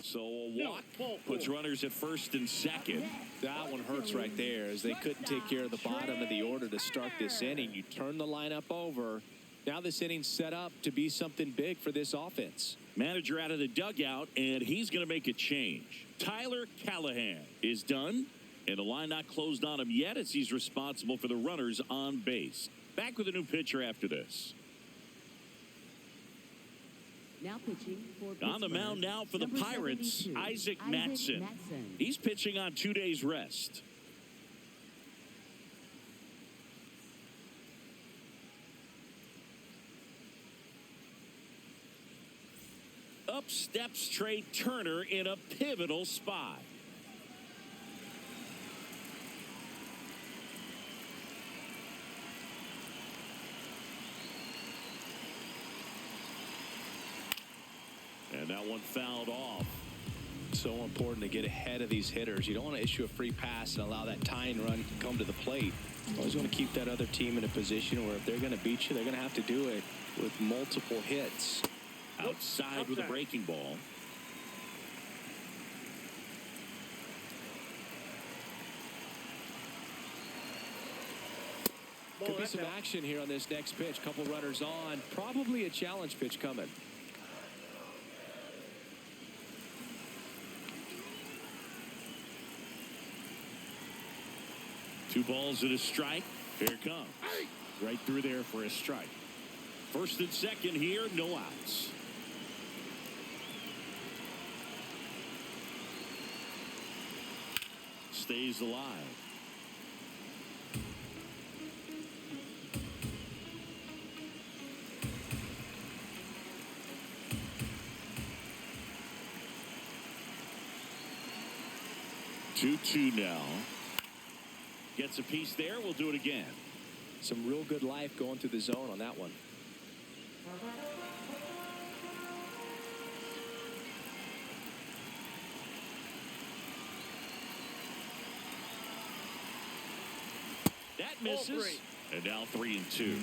So a walk Ball puts 4. runners at first and second. That one hurts right there, as they couldn't take care of the bottom of the order to start this inning. You turn the lineup over. Now this inning's set up to be something big for this offense. Manager out of the dugout, and he's going to make a change. Tyler Callahan is done, and the line not closed on him yet as he's responsible for the runners on base. Back with a new pitcher after this. Now pitching for On the Pittsburgh, mound now for the number Pirates, 72, Isaac Mattson. He's pitching on 2 days rest. Up steps Trey Turner in a pivotal spot. And that one fouled off. So important to get ahead of these hitters. You don't want to issue a free pass and allow that tying run to come to the plate. You always want to keep that other team in a position where if they're going to beat you, they're going to have to do it with multiple hits. Outside with a breaking ball. Ball, Could be that's some out. action here on this next pitch. Couple runners on. Probably a challenge pitch coming. 2 balls and a strike. Here it comes. Right through there for a strike. First and second here, no outs. Stays alive. Two now. Gets a piece there. We'll do it again. Some real good life going through the zone on that one. That misses. And now 3-2.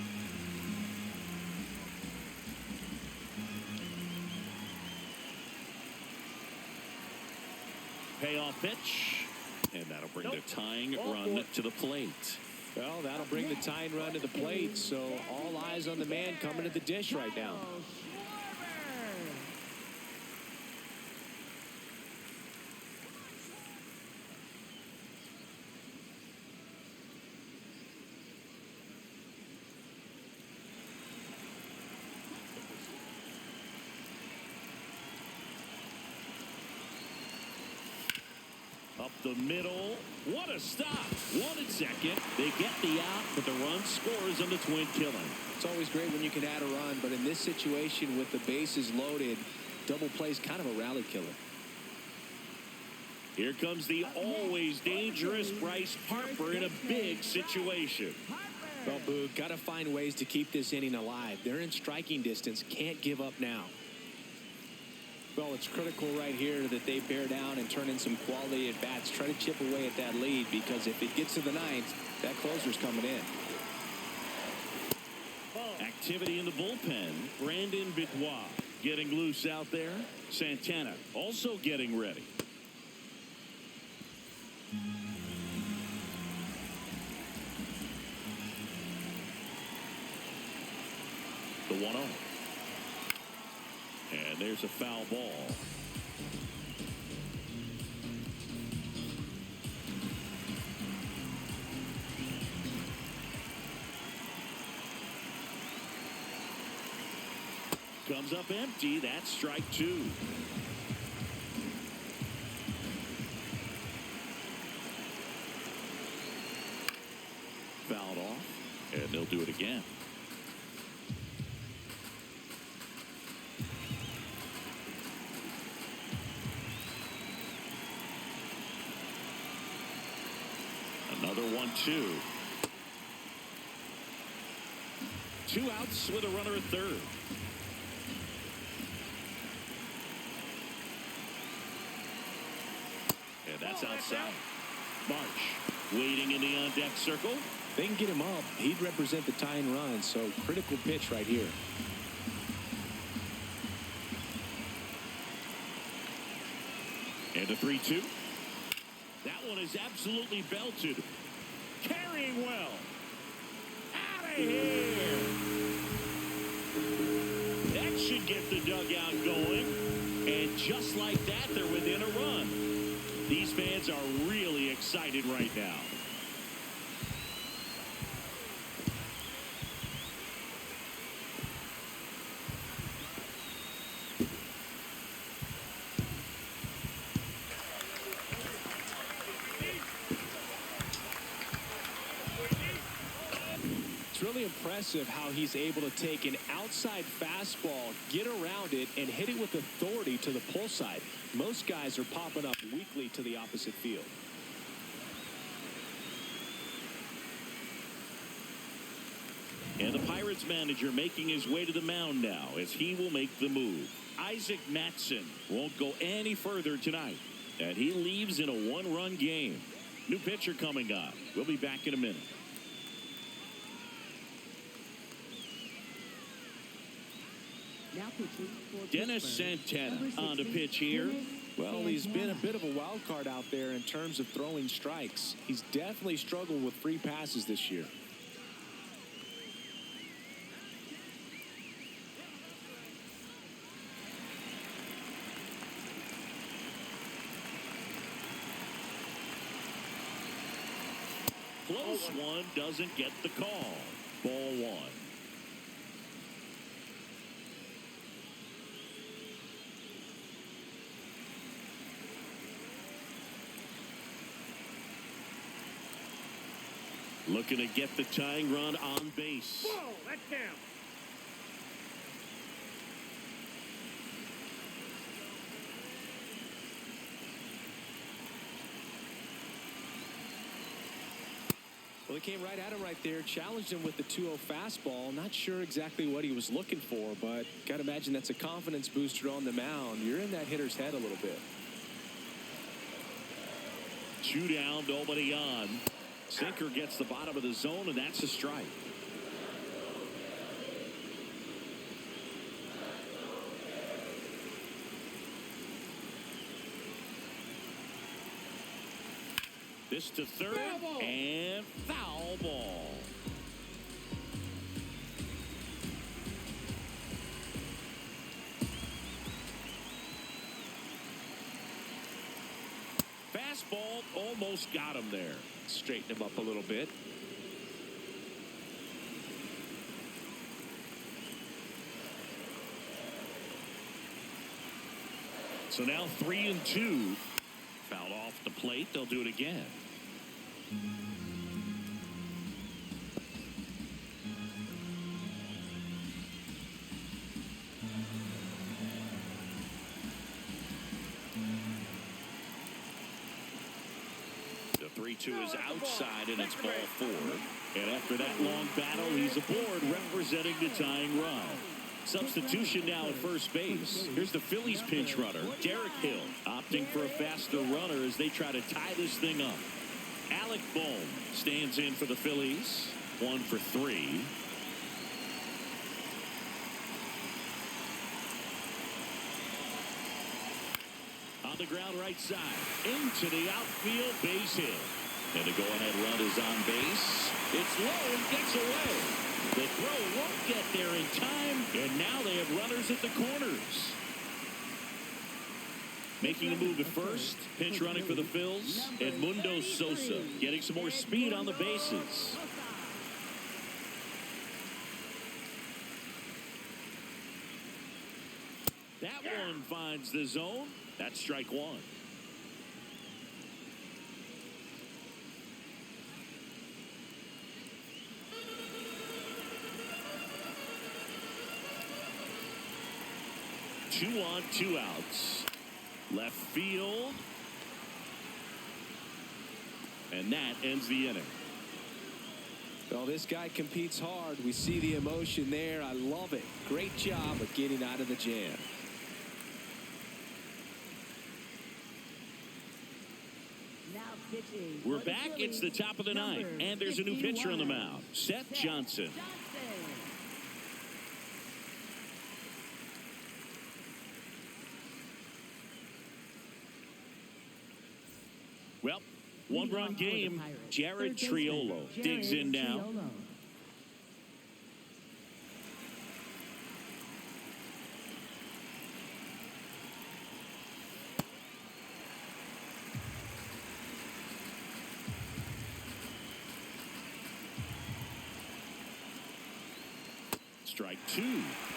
Payoff pitch. And that'll bring the tying run to the plate. Well, that'll bring the tying run to the plate. So all eyes on the man coming to the dish right now. Up the middle. What a stop. 1 and second. They get the out, but the run scores on the twin killing. It's always great when you can add a run, but in this situation with the bases loaded, double play's kind of a rally killer. Here comes the always dangerous Bryce Harper in a big situation. Well, Boog, got to find ways to keep this inning alive. They're in striking distance. Can't give up now. Well, it's critical right here that they bear down and turn in some quality at bats. Try to chip away at that lead, because if it gets to the ninth, that closer's coming in. Activity in the bullpen. Brandon Benoit getting loose out there. Santana also getting ready. The 1-0. And there's a foul ball. Comes up empty. That's strike 2. Fouled off, and they'll do it again. Another 1-2. 2 outs with a runner at third. And that's outside. Marsh waiting in the on-deck circle. They can get him up. He'd represent the tying run, so critical pitch right here. And a 3-2. That one is absolutely belted. Carrying well. Out of here. That should get the dugout going. And just like that, they're within a run. These fans are really excited right now. Really impressive how he's able to take an outside fastball, get around it, and hit it with authority to the pull side. Most guys are popping up weakly to the opposite field. And the Pirates manager making his way to the mound now as he will make the move. Isaac Matson won't go any further tonight, and he leaves in a 1-run game. New pitcher coming up. We'll be back in a minute. Now pitching for Dennis Santana on the pitch here. Well, he's been a bit of a wild card out there in terms of throwing strikes. He's definitely struggled with free passes this year. Close one, doesn't get the call. Ball one. Looking to get the tying run on base. Whoa, that's down. Well, he came right at him right there, challenged him with the 2-0 fastball. Not sure exactly what he was looking for, but got to imagine that's a confidence booster on the mound. You're in that hitter's head a little bit. 2 down, nobody on. Sinker gets the bottom of the zone, and that's a strike. This to third, and foul ball. Fastball almost got him there. Straighten him up a little bit. So now 3-2. Fouled off the plate. They'll do it again. The 3-2 is outside, and it's ball 4. And after that long battle, he's aboard, representing the tying run. Substitution now at first base. Here's the Phillies pinch runner, Derek Hill, opting for a faster runner as they try to tie this thing up. Alec Bohm stands in for the Phillies. 1 for 3. On the ground right side. Into the outfield, base hit. And the go-ahead run is on base. It's low and gets away. The throw won't get there in time, and now they have runners at the corners. Making a move at first, pinch running for the Phils, Edmundo Sosa getting some more speed on the bases. That one finds the zone. That's strike 1. Two on, 2 outs. Left field. And that ends the inning. Well, this guy competes hard. We see the emotion there. I love it. Great job of getting out of the jam. We're back. It's the top of the 9th, and there's a new pitcher on the mound, Seth Johnson. Well, 1-run game. Jared Triolo digs in now. Strike 2.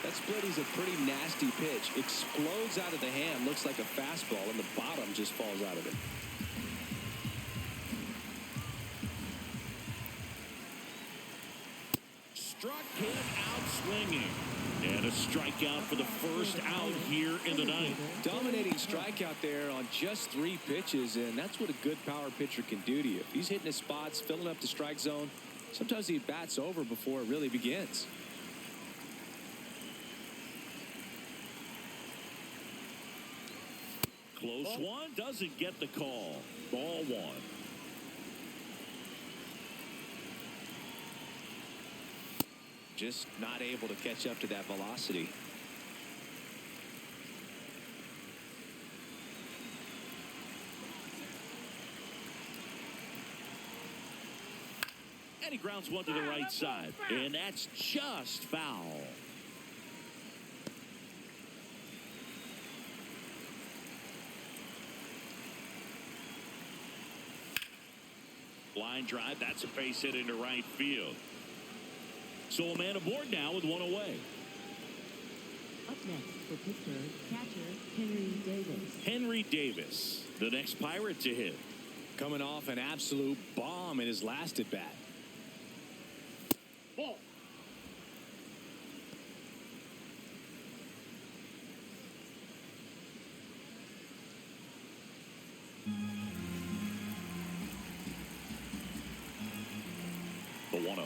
That splitty's a pretty nasty pitch. Explodes out of the hand. Looks like a fastball, and the bottom just falls out of it. Struck him out swinging. And a strikeout for the first out here in the 9th. Dominating strikeout there on just 3 pitches, and that's what a good power pitcher can do to you. If he's hitting his spots, filling up the strike zone, sometimes he bats over before it really begins. Close one, doesn't get the call. Ball 1. Just not able to catch up to that velocity. And he grounds one to the right side. And that's just foul. Line drive. That's a base hit into right field. So a man aboard now with one away. Up next for Pittsburgh, catcher Henry Davis. Henry Davis, the next Pirate to hit. Coming off an absolute bomb in his last at bat. Ball. The 1-0.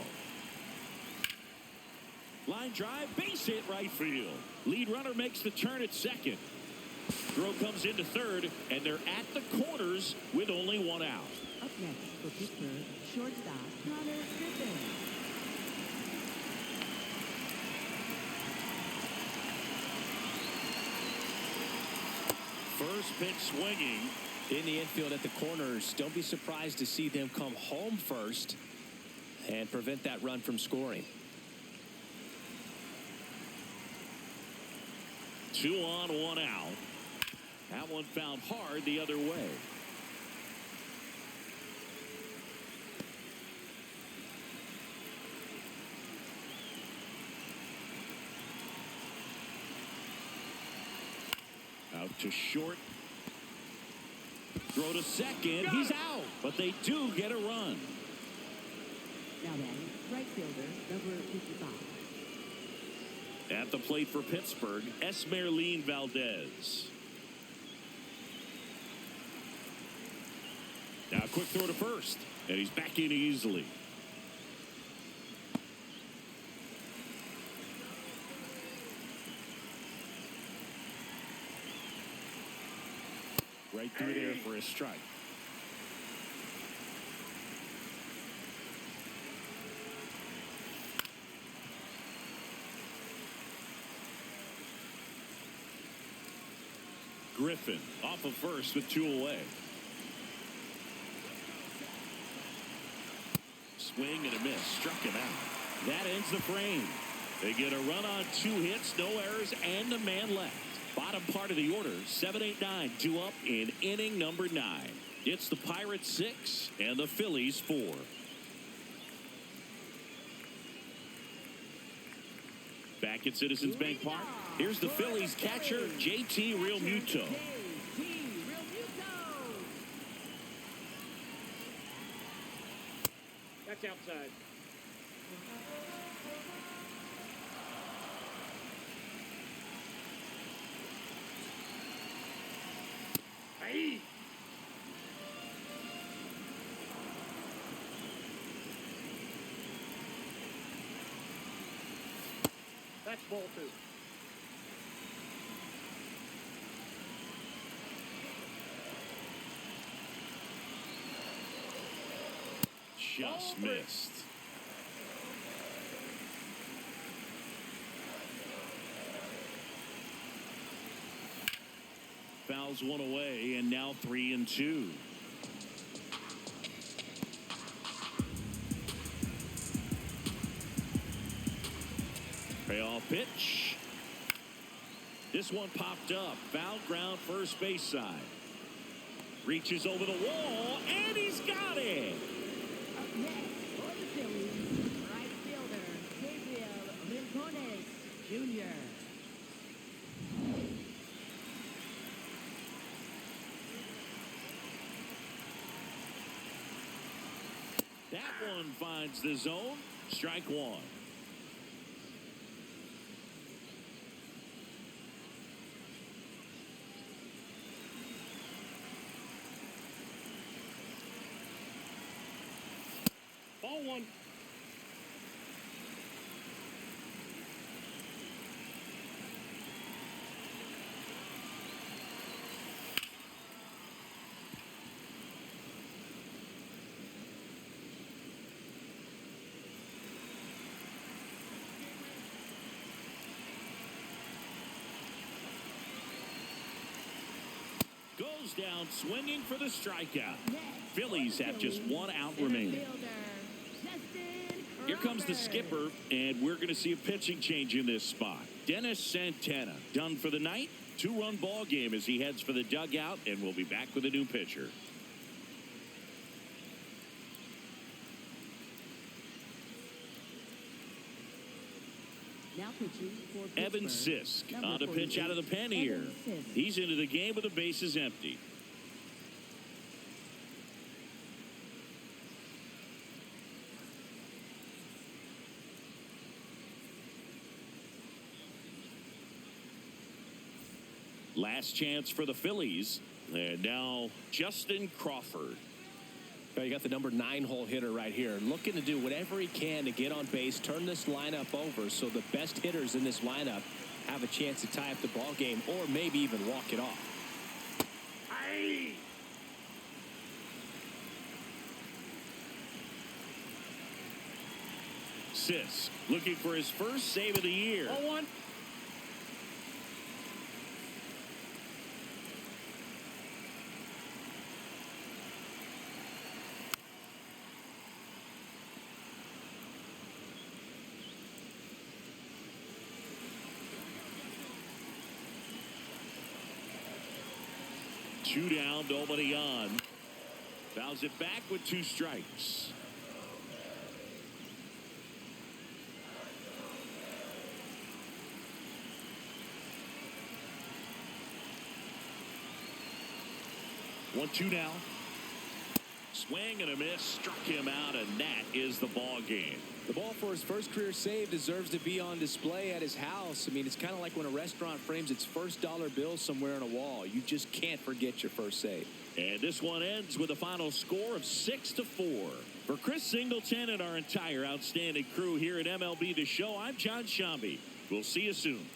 Line drive, base hit right field. Lead runner makes the turn at second. Throw comes into third, and they're at the corners with only one out. Up next for Pittsburgh, shortstop Connor Griffin. First pitch swinging. In the infield at the corners, don't be surprised to see them come home first and prevent that run from scoring. 2 on, 1 out. That one found hard the other way. Out to short. Throw to second. He's out. But they do get a run. Now then, right fielder, number 55. At the plate for Pittsburgh, Esmeralyn Valdez. Now a quick throw to first. And he's back in easily. Right through there for a strike. Griffin off of first with 2 away. Swing and a miss. Struck him out. That ends the frame. They get a run on 2 hits, no errors, and a man left. Bottom part of the order, 7-8-9, 2 up in inning number 9. It's the Pirates 6 and the Phillies 4. Back at Citizens Bank Park, here's the Phillies catcher, JT Realmuto. That's outside. Hey. That's ball 2. Just missed. Fouls 1 away, and now 3-2. Payoff pitch. This one popped up. Foul ground first base side. Reaches over the wall, and he's got it. Up next for the Phillies, right fielder Gabriel Rincones Jr. That one finds the zone. Strike 1. Ball 1. Goes down swinging for the strikeout. Next, Phillies have just 1 out remaining. Here comes the skipper, and we're going to see a pitching change in this spot. Dennis Santana done for the night. 2-run ball game as he heads for the dugout, and we'll be back with a new pitcher. Now pitching for Evan Pittsburgh, Sisk number on the pitch out of the 48, pen here. Evan Sisk. He's into the game with the bases empty. Last chance for the Phillies. And now Justin Crawford. You got the number 9 hole hitter right here, looking to do whatever he can to get on base, turn this lineup over so the best hitters in this lineup have a chance to tie up the ball game or maybe even walk it off. Aye. Sisk looking for his first save of the year. Ball one. Two down, nobody on. Fouls it back with 2 strikes. One, two now. Swing and a miss, struck him out, and that is the ball game. The ball for his first career save deserves to be on display at his house. I mean, it's kind of like when a restaurant frames its first dollar bill somewhere on a wall. You just can't forget your first save. And this one ends with a final score of 6-4. For Chris Singleton and our entire outstanding crew here at MLB The Show, I'm John Shambi. We'll see you soon.